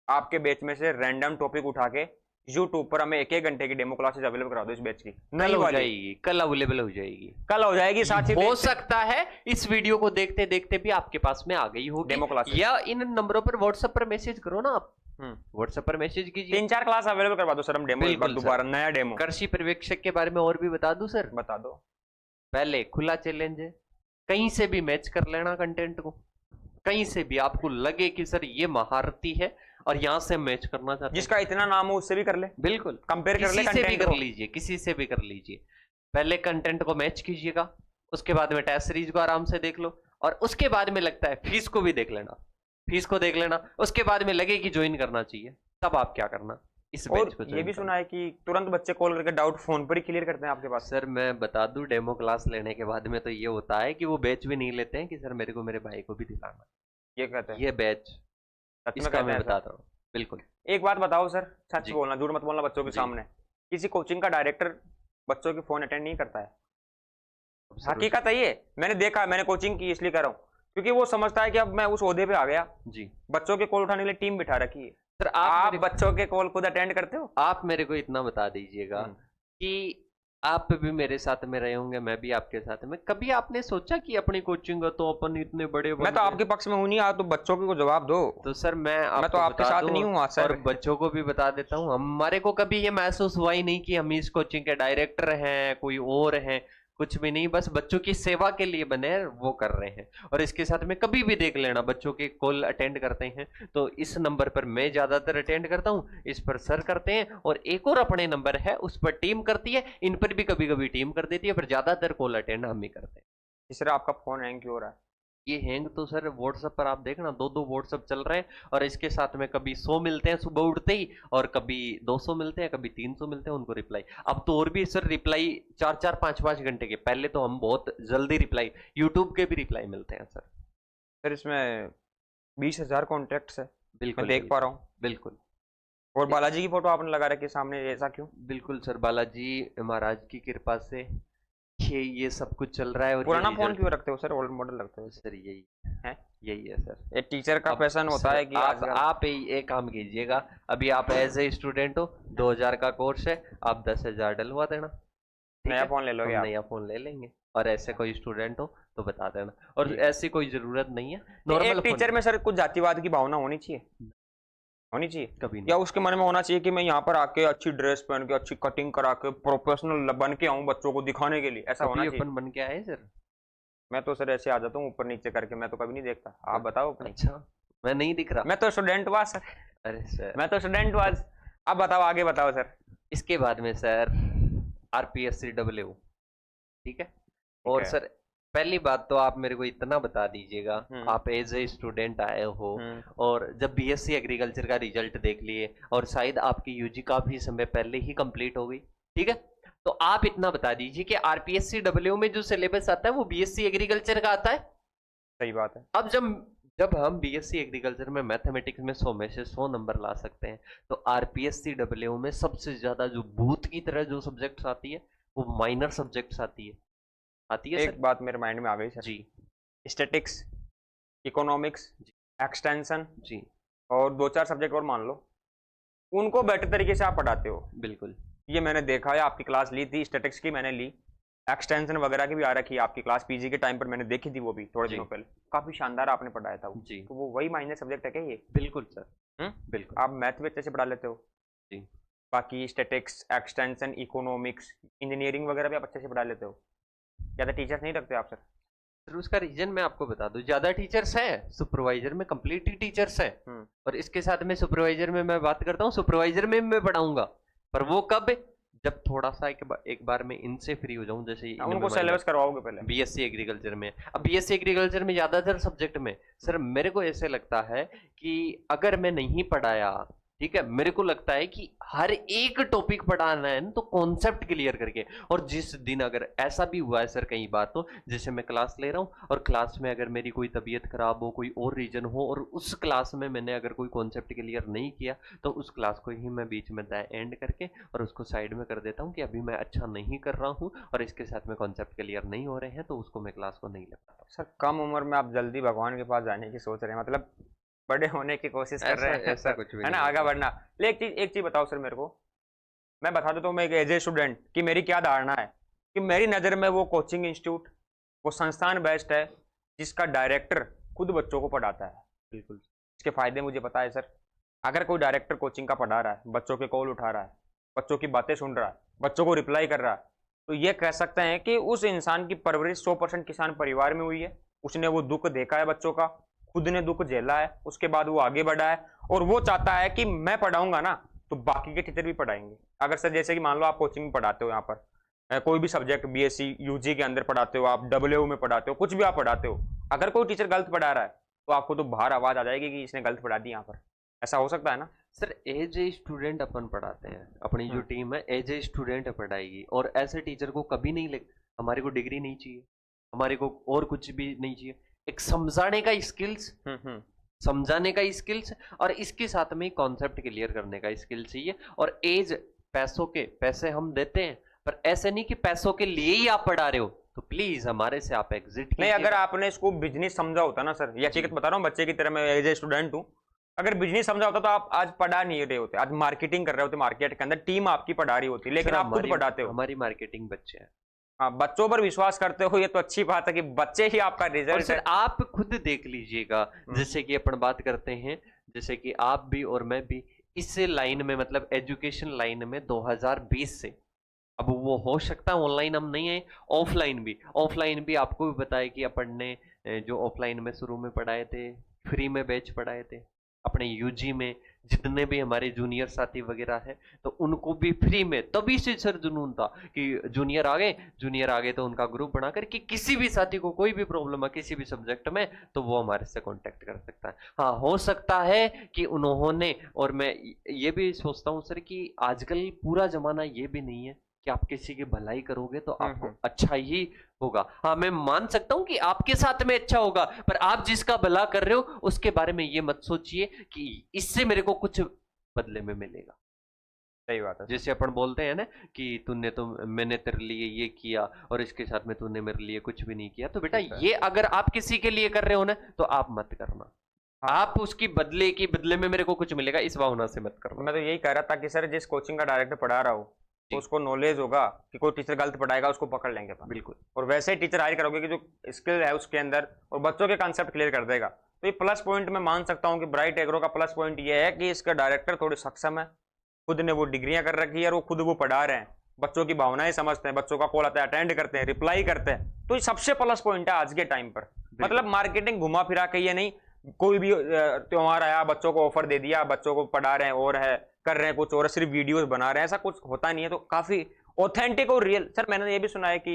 आपके बैच में से रैंडम टॉपिक उठा के यूट्यूब पर हमें 1-1 घंटे की डेमो क्लासेस अवेलेबल करा दो इस बैच की। कल हो जाएगी, कल अवेलेबल हो जाएगी, कल हो जाएगी। साथ ही हो सकता है इस वीडियो को देखते देखते भी आपके पास में आ गई होगी डेमो क्लासेस, या इन नंबरों पर व्हाट्सएप पर मैसेज करो ना आप, व्हाट्सएप पर मैसेज कीजिए। 3-4 क्लास अवेलेबल करवा दो सर, हम डेमो एक बार दोबारा नया डेमो। कृषि पर्यवेक्षक के बारे में और भी बता दूं सर? बता दो। पहले खुला चैलेंज है, कहीं से भी मैच कर लेना कंटेंट को, कहीं से भी आपको लगे कि सर ये महारती है और यहाँ से मैच करना चाहते हैं, जिसका इतना नाम हो उससे भी कर ले, बिल्कुल कंपेयर कर ले, किसी से भी कंटेंट कर को। लीजिए, किसी से भी कर लीजिए। पहले कंटेंट को मैच कीजिएगा, उसके बाद में टेस्ट सीरीज को आराम से देख लो, और उसके बाद में लगता है फीस को भी देख लेना, फीस को देख लेना। उसके बाद में लगे कि ज्वाइन करना चाहिए, तब आप क्या करना, इस बैच को ये भी सुना है कि तुरंत बच्चे कॉल करके डाउट फोन पर ही क्लियर करते हैं आपके पास। सर मैं बता दूं, डेमो क्लास लेने के बाद में तो ये होता है कि वो बैच भी नहीं लेते हैं कि सर मेरे को मेरे भाई को भी दिलाना, ये कहते हैं ये बैच सच में इसका कहते मैं हैं बताता हूँ। बिल्कुल। एक बात बताओ सर, सच जी। बोलना, झूठ मत बोलना बच्चों के जी। सामने। किसी कोचिंग का डायरेक्टर बच्चों के फोन अटेंड नहीं करता है? हकीकत है ये, मैंने देखा है, मैंने कोचिंग की इसलिए कर रहा हूँ क्योंकि वो समझता है कि अब मैं उस ओहदे पे आ गया जी, बच्चों के कॉल उठाने के लिए टीम बिठा रखी है। सर आप मेरे- बच्चों के कॉल खुद अटेंड करते हो? आप मेरे को इतना बता दीजिएगा कि आप भी मेरे साथ में रहे होंगे, मैं भी आपके साथ में, कभी आपने सोचा कि अपनी कोचिंग तो अपन इतने बड़े मैं तो आपके पक्ष में हूं नहीं, आप तो बच्चों को जवाब दो। तो सर मैं तो आपके बता साथ दूं नहीं हूँ आज सर। और बच्चों को भी बता देता हूँ, हमारे को कभी ये महसूस हुआ ही नहीं कि हम इस कोचिंग के डायरेक्टर हैं, कोई और हैं, कुछ भी नहीं, बस बच्चों की सेवा के लिए बने हैं, वो कर रहे हैं। और इसके साथ में कभी भी देख लेना बच्चों के कॉल अटेंड करते हैं तो इस नंबर पर मैं ज्यादातर अटेंड करता हूँ, इस पर सर करते हैं, और एक और अपने नंबर है उस पर टीम करती है, इन पर भी कभी कभी टीम कर देती है, पर ज्यादातर कॉल अटेंड हम ही करते हैं। तीसरा आपका फोन हैंग क्यों हो रहा है? ये हैंग तो सर व्हाट्सएप पर आप देखना 2-2 व्हाट्सएप चल रहे हैं, और इसके साथ में कभी 100 मिलते हैं सुबह उठते ही, और कभी 200 मिलते हैं, कभी 300 मिलते हैं उनको रिप्लाई। अब तो और भी सर रिप्लाई 4-4 5-5 घंटे के, पहले तो हम बहुत जल्दी रिप्लाई, यूट्यूब के भी रिप्लाई मिलते हैं सर। सर इसमें 20,000 कॉन्टेक्ट्स है, बिल्कुल मैं देख पा रहा हूँ। बिल्कुल। और बालाजी की फोटो आपने लगा रखी है सामने, ऐसा क्यों? बिल्कुल सर, बालाजी महाराज की कृपा से ये सब कुछ चल रहा है। और पुराना फोन क्यों रखते हो सर, ओल्ड मॉडल रखते हो? सर यही है, यही है सर। एक टीचर का पैशन होता है कि आप एक काम कीजिएगा, अभी आप एज ए स्टूडेंट हो, 2000 का कोर्स है, आप 10,000 डलवा देना, नया फोन ले लोगे आप? नया फोन ले लेंगे। और ऐसे कोई स्टूडेंट हो तो बता देना, और ऐसी कोई जरूरत नहीं है, नॉर्मल टीचर में सर कुछ जातिवाद की भावना होनी चाहिए, होनी चाहिए कभी नहीं। या उसके मन में होना चाहिए कि मैं यहाँ पर आके अच्छी ड्रेस पहन के, अच्छी कटिंग करा के, प्रोफेशनल बन के आऊँ बच्चों को दिखाने के लिए, ऐसा होना चाहिए? अपन बन के आए सर? मैं तो सर ऐसे आ जाता हूँ ऊपर नीचे करके, मैं तो कभी नहीं देखता। आप बताओ अपनी। अच्छा, मैं नहीं दिख रहा? मैं तो स्टूडेंट वाज सर। अरे सर, मैं तो स्टूडेंट वाज। आप बताओ, आगे बताओ सर। इसके बाद में सर RPSCW, ठीक है। और सर पहली बात तो आप मेरे को इतना बता दीजिएगा, आप एज ए स्टूडेंट आए हो और जब BSc एग्रीकल्चर का रिजल्ट देख लिए, और शायद आपकी यूजी काफी समय पहले ही कंप्लीट हो गई, ठीक है, तो आप इतना बता दीजिए कि RPSCW में जो सिलेबस आता है वो BSc एग्रीकल्चर का आता है। सही बात है। अब जब हम BSc एग्रीकल्चर में मैथमेटिक्स में 100 में से 100 नंबर ला सकते हैं, तो RPSCW में सबसे ज्यादा जो भूत की तरह जो सब्जेक्ट्स आती है वो माइनर सब्जेक्ट्स आती है एक सर? बात मेरे माइंड में आ गई सर जी। स्टैटिक्स, इकोनॉमिक्स, एक्सटेंशन जी, और 2-4 सब्जेक्ट और मान लो, उनको बेटर तरीके से आप पढ़ाते हो। बिल्कुल। ये मैंने देखा है, आपकी क्लास ली थी स्टैटिक्स की, मैंने ली, एक्सटेंशन वगैरह की भी आ रखी है आपकी क्लास, पीजी के टाइम पर मैंने देखी थी वो भी थोड़े दिनों पहले, काफी शानदार आपने पढ़ाया था वो। जी, तो वो वही माइनर सब्जेक्ट है क्या ये? बिल्कुल सर। बिल्कुल। आप मैथ भी अच्छे से पढ़ा लेते हो जी। बाकी स्टैटिक्स, एक्सटेंशन, इकोनॉमिक्स, इंजीनियरिंग वगैरह भी आप अच्छे से पढ़ा लेते हो। ज्यादा टीचर्स नहीं रखते आप सर? सर उसका रीजन मैं आपको बता दूं, ज्यादा टीचर्स हैं, सुपरवाइजर में कंप्लीट ही टीचर्स हैं, और इसके साथ में सुपरवाइजर में मैं बात करता हूँ, सुपरवाइजर में मैं पढ़ाऊंगा, पर वो कब, जब थोड़ा सा एक बार में इनसे फ्री हो जाऊं, जैसे उनको सिलेबस करवाओगे पहले? BSc एग्रीकल्चर में, अब BSc एग्रीकल्चर में ज्यादातर सब्जेक्ट में सर मेरे को ऐसे लगता है कि अगर मैं नहीं पढ़ाया ठीक है, मेरे को लगता है कि हर एक टॉपिक पढ़ाना है ना तो कॉन्सेप्ट क्लियर करके। और जिस दिन अगर ऐसा भी हुआ है सर कई बार, तो जैसे मैं क्लास ले रहा हूँ और क्लास में अगर मेरी कोई तबीयत खराब हो, कोई और रीजन हो, और उस क्लास में मैंने अगर कोई कॉन्सेप्ट क्लियर नहीं किया, तो उस क्लास को ही मैं बीच में एंड करके और उसको साइड में कर देता हूँ कि अभी मैं अच्छा नहीं कर रहा हूँ और इसके साथ में कॉन्सेप्ट क्लियर नहीं हो रहे हैं, तो उसको मैं क्लास को नहीं ले पाता। सर कम उम्र में आप जल्दी भगवान के पास जाने की सोच रहे हैं, मतलब बड़े होने की कोशिश कर रहे हैं ऐसा सर, कुछ भी है ना, नहीं आगे है। बढ़ना। लेकिन एक चीज बताओ सर मेरे को, मैं बता देता हूँ मैं एक एज ए स्टूडेंट कि मेरी क्या धारणा है कि मेरी नज़र में वो कोचिंग इंस्टीट्यूट, वो संस्थान बेस्ट है जिसका डायरेक्टर खुद बच्चों को पढ़ाता है। बिल्कुल। इसके फायदे मुझे पता है सर। अगर कोई डायरेक्टर कोचिंग का पढ़ा रहा है, बच्चों के कॉल उठा रहा है, बच्चों की बातें सुन रहा है, बच्चों को रिप्लाई कर रहा है, तो ये कह सकते हैं कि उस इंसान की परवरिश 100% किसान परिवार में हुई है। उसने वो दुख देखा है बच्चों का, खुद ने दुख झेला है, उसके बाद वो आगे बढ़ा है और वो चाहता है कि मैं पढ़ाऊंगा ना तो बाकी के टीचर भी पढ़ाएंगे। अगर सर जैसे कि मान लो आप कोचिंग में पढ़ाते हो, यहाँ पर कोई भी सब्जेक्ट बीएससी यूजी के अंदर पढ़ाते हो, आप डब्ल्यू में पढ़ाते हो, कुछ भी आप पढ़ाते हो, अगर कोई टीचर गलत पढ़ा रहा है तो आपको तो बाहर आवाज आ जाएगी कि इसने गलत पढ़ा दी यहाँ पर। ऐसा हो सकता है ना सर एज ए स्टूडेंट अपन पढ़ाते हैं, अपनी जो टीम है एज ए स्टूडेंट पढ़ाएगी, और ऐसे टीचर को कभी नहीं लग, हमारे को डिग्री नहीं चाहिए, हमारे को और कुछ भी नहीं चाहिए, एक समझाने का स्किल्स, समझाने का स्किल्स, और इसके साथ में कॉन्सेप्ट क्लियर करने का स्किल चाहिए। और एज पैसों के पैसे हम देते हैं, पर ऐसे नहीं कि पैसों के लिए ही आप पढ़ा रहे हो, तो प्लीज हमारे से आप एग्जिट नहीं। कीजिए। अगर आपने इसको बिजनेस समझा होता ना सर, ये हकीकत बता रहा हूँ बच्चे की तरह, मैं एज ए स्टूडेंट हूँ, अगर बिजनेस समझा होता तो आप आज पढ़ा नहीं रहे होते, आज मार्केटिंग कर रहे होते, मार्केट के अंदर टीम आपकी पढ़ा रही होती, लेकिन सर आप खुद पढ़ाते हो। हमारी मार्केटिंग बच्चे हैं। हाँ, बच्चों पर विश्वास करते हो, ये तो अच्छी बात है कि बच्चे ही आपका और रिजल्ट सर है। आप खुद देख लीजिएगा, जैसे कि अपन बात करते हैं, जैसे कि आप भी और मैं भी इस लाइन में, मतलब एजुकेशन लाइन में 2020 से, अब वो हो सकता है ऑनलाइन हम नहीं है, ऑफलाइन भी आपको भी बताया कि अपन ने जो ऑफलाइन में शुरू में पढ़ाए थे, फ्री में बैच पढ़ाए थे अपने यूजी में, जितने भी हमारे जूनियर साथी वगैरह है तो उनको भी फ्री में, तभी से सर जुनून था कि जूनियर आ गए तो उनका ग्रुप बना कर कि किसी भी साथी को कोई भी प्रॉब्लम है किसी भी सब्जेक्ट में तो वो हमारे से कांटेक्ट कर सकता है। हाँ, हो सकता है कि उन्होंने, और मैं ये भी सोचता हूँ सर कि आजकल पूरा जमाना ये भी नहीं है कि आप किसी की भलाई करोगे तो आपको अच्छा ही होगा। हाँ, मैं मान सकता हूं कि आपके साथ में अच्छा होगा, पर आप जिसका भला कर रहे हो उसके बारे में ये मत सोचिए कि इससे मेरे को कुछ बदले में मिलेगा। सही बात है। जैसे अपन बोलते हैं ना कि तूने तो, मैंने तेरे लिए ये किया और इसके साथ में तूने मेरे लिए कुछ भी नहीं किया, तो बेटा ये अगर आप किसी के लिए कर रहे हो ना तो आप मत करना। आप उसकी बदले में मेरे को कुछ मिलेगा इस भावना से मत करना। मैं तो यही कह रहा था कि सर जिस कोचिंग का डायरेक्टर पढ़ा रहा हो तो उसको नॉलेज होगा कि कोई टीचर गलत पढ़ाएगा उसको पकड़ लेंगे अपन। बिल्कुल। और वैसे ही टीचर हायर करोगे कि जो स्किल है उसके अंदर और बच्चों के कॉन्सेप्ट क्लियर कर देगा। तो ये प्लस पॉइंट मैं मान सकता हूँ कि ब्राइट एग्रो का प्लस पॉइंट ये है कि इसका डायरेक्टर थोड़े सक्षम है, खुद ने वो डिग्रियां कर रखी है और वो खुद वो पढ़ा रहे हैं, बच्चों की भावनाएं समझते हैं, बच्चों का कॉल आता है अटेंड करते हैं, रिप्लाई करते हैं। तो ये सबसे प्लस पॉइंट है आज के टाइम पर। मतलब मार्केटिंग घुमा फिरा के ये नहीं, कोई भी त्योहार आया बच्चों को ऑफर दे दिया, बच्चों को पढ़ा रहे हैं और है कर रहे हैं कुछ और, सिर्फ वीडियोस बना रहे हैं, ऐसा कुछ होता नहीं है। तो काफी ऑथेंटिक और रियल। सर मैंने ये भी सुना है कि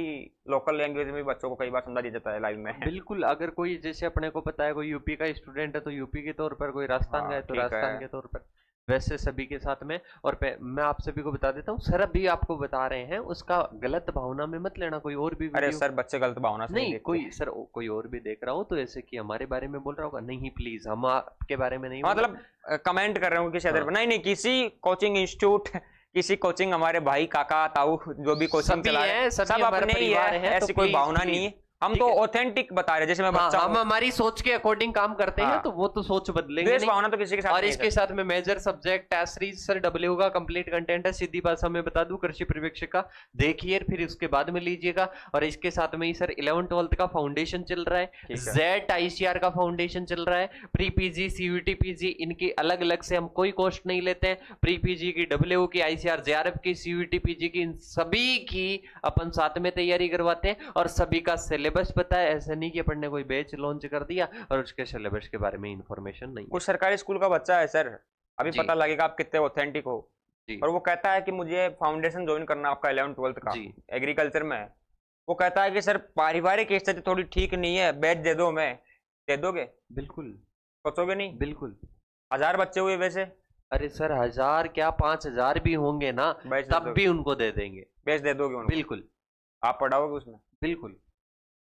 लोकल लैंग्वेज में भी बच्चों को कई बार समझा दिया जाता है लाइव में। बिल्कुल, अगर कोई जैसे अपने को पता है कोई यूपी का स्टूडेंट है तो यूपी के तौर पर, कोई राजस्थान का है तो राजस्थान के तौर पर, वैसे सभी के साथ में। और मैं आप सभी को बता देता हूँ, सर अभी आपको बता रहे हैं उसका गलत भावना में मत लेना, कोई और भी अरे सर बच्चे गलत भावना से नहीं, कोई सर कोई और भी देख रहा हो तो ऐसे कि हमारे बारे में बोल रहा होगा, नहीं प्लीज हम आपके बारे में नहीं, मतलब कमेंट कर रहे हूँ किसी अदर पर, नहीं किसी कोचिंग इंस्टीट्यूट, किसी कोचिंग, हमारे भाई काका ताऊ जो भी कोचिंग चला रहे हैं सब अपने ही है, ऐसी कोई भावना नहीं है। हम तो ऑथेंटिक बता रहे हैं, जैसे मैं बच्चा हम हमारी सोच के अकॉर्डिंग काम करते हैं तो वो तो सोच बदलेंगे नहीं। भावना तो किसी के साथ और इसके साथ में मेजर सब्जेक्ट एसरीज सर डब्ल्यू का कंप्लीट कंटेंट है, सीधी भाषा में बता दूं, कृषि पर्यवेक्षक का देखिए फिर उसके बाद में लीजिएगा। और इसके साथ में ही सर 11th-12th का फाउंडेशन चल रहा है, जेट आईसीआर का फाउंडेशन चल रहा है, प्री पीजी सीयूटी पीजी इनकी अलग अलग से हम कोई कॉस्ट नहीं लेते हैं, प्री पीजी की, डब्ल्यू की, आईसीआर जेआरएफ की, सीयूटी पीजी की, इन सभी की अपन साथ में तैयारी करवाते हैं। और सभी का सिलेबस पता है, ऐसा नहीं कि अपन ने कोई बैच लॉन्च कर दिया और उसके सिलेबस के बारे में इंफॉर्मेशन नहीं। कुछ सरकारी स्कूल का बच्चा है सर, अभी पता लगेगा आप कितने ऑथेंटिक हो, और वो कहता है कि मुझे फाउंडेशन ज्वाइन करना आपका 11th-12th का एग्रीकल्चर में। वो कहता है कि सर पारिवारिक स्थिति थोड़ी ठीक नहीं है, बैच दे दो, मैं दे दोगे? बिल्कुल। सोचोगे नहीं? बिल्कुल। 1000 बच्चे हुए वैसे अरे सर 1000 क्या 5000 भी होंगे ना, बैच दे तब दोगे? भी उनको दे देंगे। बैच दे दोगे उनको? बिल्कुल आप पढ़ाओगे उसमें? बिल्कुल।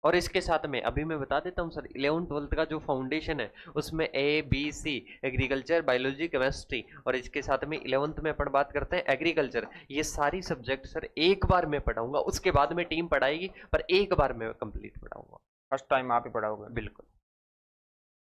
और इसके साथ में अभी मैं बता देता हूँ सर, 11th-12th का जो फाउंडेशन है उसमें A B C agriculture, biology, chemistry, और इसके साथ में 11th में अपन बात करते हैं एग्रीकल्चर। ये सारी सब्जेक्ट सर एक बार मैं पढ़ाऊंगा, उसके बाद में टीम पढ़ाएगी, पर एक बार मैं कंप्लीट पढ़ाऊंगा। फर्स्ट टाइम आप ही पढ़ाओगे? बिल्कुल।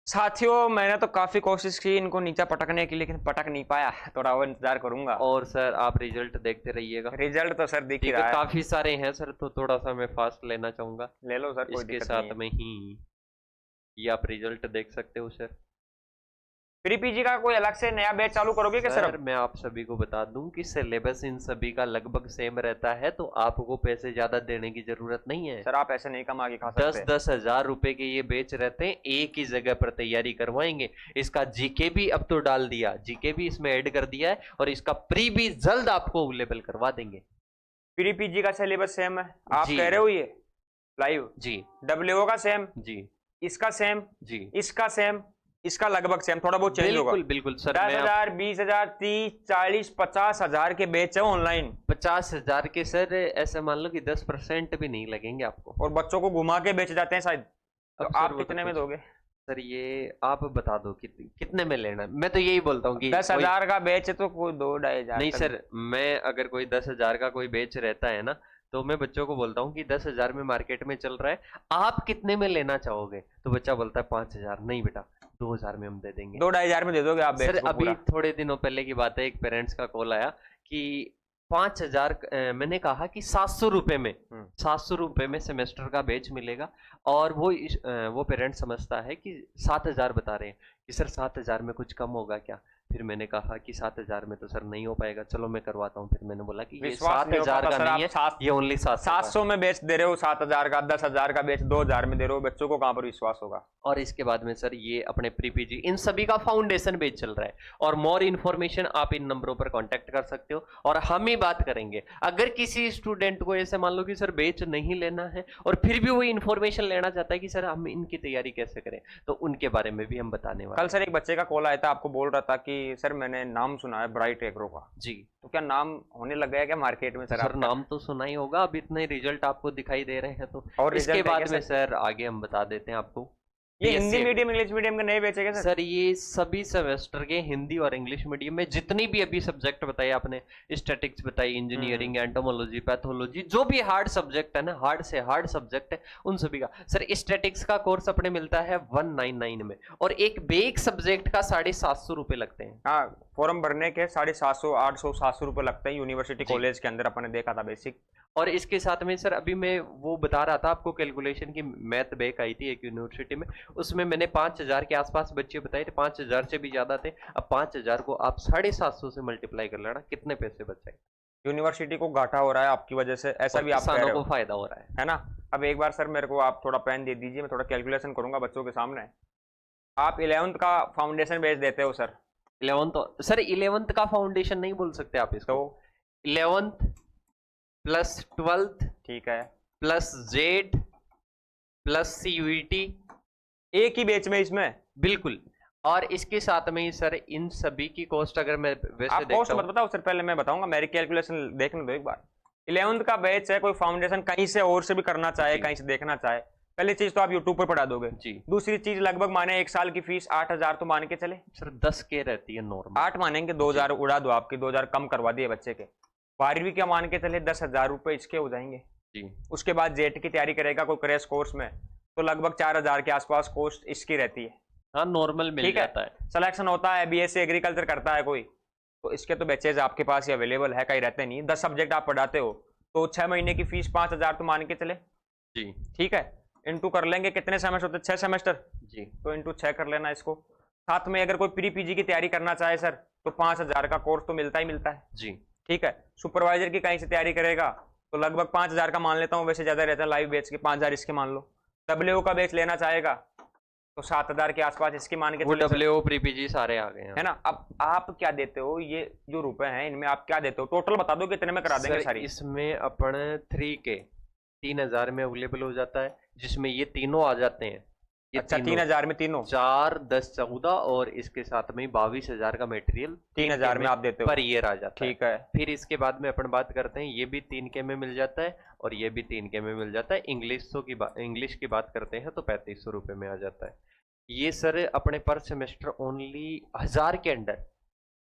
साथियों, मैंने तो काफी कोशिश की इनको नीचा पटकने की, लेकिन पटक नहीं पाया। थोड़ा और इंतजार करूंगा। और सर आप रिजल्ट देखते रहिएगा। रिजल्ट तो सर दिख ही ठीक रहा है, है। काफी सारे हैं सर, तो थोड़ा सा मैं फास्ट लेना चाहूंगा। ले लो सर, कोई इसके दिक्कत नहीं साथ है। में ही ये आप रिजल्ट देख सकते हो सर। प्री पीजी का कोई अलग से नया बैच चालू करोगे क्या सर? सर मैं आप सभी को बता दूं कि सिलेबस इन सभी का लगभग सेम रहता है, तो आपको पैसे ज्यादा देने की जरूरत नहीं है। सर आप ऐसे नहीं कमा के खा सकते। 10-10 हजार रुपए के ये बेच रहते हैं, एक ही जगह पर तैयारी करवाएंगे। इसका जीके भी अब तो डाल दिया, जीके भी इसमें ऐड कर दिया है, और इसका प्री भी जल्द आपको अवेलेबल करवा देंगे। प्री पीजी का सिलेबस सेम है आप जी। कह रहे हो? ये लाइव जी डब्ल्यूओ का सेम, जी इसका सेम, जी इसका सेम, इसका लगभग सेम, थोड़ा बहुत चेंज होगा। बिल्कुल बिल्कुल सर। 10,000, 20,000, 30, 40, 50,000 के बेच है ऑनलाइन। 50,000 के सर ऐसे मान लो कि 10% भी नहीं लगेंगे आपको। और बच्चों को घुमा के बेच जाते हैं शायद। तो अब सर आप वो तो कितने में कुछ- दोगे? सर ये आप बता दो कितने में लेना है। मैं तो यही बोलता हूँ कि 10,000 का बेच है तो कोई 2-2,500 नहीं तक। सर, मैं अगर कोई 10,000 का कोई बेच रहता है ना, तो मैं बच्चों को बोलता हूँ कि 10,000 में मार्केट में चल रहा है, आप कितने में लेना चाहोगे? तो बच्चा बोलता है 5,000। नहीं बेटा, 2,000 में हम दे देंगे। 2-2,500 में दे दोगे आप बेच सर को अभी पूरा? थोड़े दिनों पहले की बात है, एक पेरेंट्स का कॉल आया कि 5,000, मैंने कहा कि 700 रुपए में, 700 रुपए में सेमेस्टर का बैच मिलेगा। और वो पेरेंट समझता है कि 7,000 बता रहे हैं कि सर 7,000 में कुछ कम होगा क्या? फिर मैंने कहा कि 7,000 में तो सर नहीं हो पाएगा, चलो मैं करवाता हूँ। फिर मैंने बोला कि ये विश्वास नहीं हो 7,000 पाता का सर, नहीं आप है, ये ओनली 700 में बेच दे रहे हो। 7,000 का, 10,000 का बेच 2,000 में दे रहे हो। बच्चों को कहाँ पर विश्वास होगा? और इसके बाद में सर ये अपने प्री पीजी इन सभी का फाउंडेशन बेच चल रहा है। और मोर इन्फॉर्मेशन आप इन नंबरों पर कांटेक्ट कर सकते हो, और हम ही बात करेंगे। अगर किसी स्टूडेंट को ऐसे मान लो कि सर बेच नहीं लेना है, और फिर भी वो इन्फॉर्मेशन लेना चाहता है कि सर हम इनकी तैयारी कैसे करें, तो उनके बारे में भी हम बताने वाले कल सर एक बच्चे का कॉल आया था, आपको बोल रहा था कि सर मैंने नाम सुना है ब्राइट एग्रो का। जी। तो क्या नाम होने लग गया क्या मार्केट में सर? सर आपका? नाम तो सुना ही होगा, अब इतने रिजल्ट आपको दिखाई दे रहे हैं तो। और इसके रिजल्ट है बाद क्या में सर? सर आगे हम बता देते हैं आपको। ये BSc Hindi medium, English medium के नहीं बेचेगा सर? सर ये सभी सेमेस्टर के हिंदी और इंग्लिश मीडियम में जितनी भी अभी सब्जेक्ट बताए आपने, स्टैटिक्स बताई, इंजीनियरिंग, एंटोमोलॉजी, पैथोलॉजी, जो भी हार्ड सब्जेक्ट है ना, हार्ड से हार्ड सब्जेक्ट है, उन सभी का सर स्टैटिक्स का कोर्स अपने मिलता है 199 में, और एक बेक सब्जेक्ट का 750 रुपए लगते हैं। हाँ, फॉर्म भरने के 750, 800, 700 रुपए लगते हैं यूनिवर्सिटी कॉलेज के अंदर। अपने देखा था बेसिक। और इसके साथ में सर अभी मैं वो बता रहा था आपको, कैलकुलेशन की मैथ बैक आई थी एक यूनिवर्सिटी में, उसमें मैंने 5,000 के आसपास बच्चे बताए थे, 5,000 से भी ज्यादा थे। अब 5,000 को आप 750 से मल्टीप्लाई कर लेना, कितने पैसे बचे? यूनिवर्सिटी को घाटा हो रहा है आपकी वजह से, ऐसा भी आप कह रहे किसानों हो, को फायदा हो रहा है ना? अब एक बार सर मेरे को आप थोड़ा पेन दे दीजिए, मैं थोड़ा कैलकुलेशन करूंगा बच्चों के सामने। आप 11th का फाउंडेशन बेच देते हो सर? 11th सर 11th का फाउंडेशन नहीं बोल सकते आप इसको। तो 11th प्लस 12th ठीक है, प्लस जेड प्लस सीयूईटी, एक ही बेच में इसमें? बिल्कुल। और इसके साथ में ही सर इन सभी की कॉस्ट अगर मैं वैसे आप कॉस्ट देखता मत हूं, बताओ सर, पहले मैं बताऊंगा, मेरी कैलकुलेशन देखने दो एक बार। 11th का बैच है, कोई फाउंडेशन कहीं से और से भी करना चाहे, जी। कहीं से देखना चाहे, पहली चीज तो आप यूट्यूब पर पढ़ा दोगे। जी दूसरी चीज, लगभग माने एक साल की फीस 8,000 तो मान के चले। सर 10 के रहती है नॉर्मल। 8 मानेंगे, 2,000 उड़ा दो, आपके 2,000 कम करवा दिए बच्चे के। 12वीं क्या मान के चले, 10,000 रुपए इसके हो जाएंगे। जी उसके बाद जेट की तैयारी करेगा कोई क्रैश कोर्स में, तो लगभग 4,000 के आसपास कॉस्ट इसकी रहती है। हाँ नॉर्मल मिल ठीक है। जाता है। सिलेक्शन होता है, बीएससी एग्रीकल्चर करता है कोई, तो इसके तो बैचेज आपके पास ही अवेलेबल है, कहीं रहते नहीं। 10 सब्जेक्ट आप पढ़ाते हो, तो 6 महीने की फीस 5,000 तो मान के चले। जी ठीक है, इंटू कर लेंगे, कितने सेमेस्टर होते हैं? 6 सेमेस्टर, जी तो इंटू 6 कर लेना इसको। साथ में अगर कोई प्री पीजी की तैयारी करना चाहे सर, तो 5,000 का कोर्स तो मिलता ही मिलता है। जी ठीक है, सुपरवाइजर की कहीं से तैयारी करेगा तो लगभग 5,000 का मान लेता हूँ, वैसे ज्यादा रहता है लाइव बेच के, 5,000 इसके मान लो। डब्ल्यू का बेच लेना चाहेगा तो 7,000 के आसपास इसकी मान के वो चले सर, डब्ल्यू प्री पीजी सारे आ गए हैं। है ना? अब आप क्या देते हो? ये जो रुपए हैं इनमें आप क्या देते हो? टोटल बता दो कितने में करा देंगे सर सारी? इसमें अपन 3K 3,000 में अवेलेबल हो जाता है, जिसमें ये तीनों आ जाते हैं। ये अच्छा 3,000 में तीनों 4, 10, 14 और इसके साथ में 22,000 का मटेरियल 3,000 में आप देते हो पर ईयर आ जाता है। ठीक है। फिर इसके बाद में अपन बात करते हैं, ये भी 3K में मिल जाता है और ये भी 3K में मिल जाता है। इंग्लिश की बात करते हैं तो 3500 रुपये में आ जाता है। ये सर अपने पर सेमेस्टर ओनली 1000 के अंडर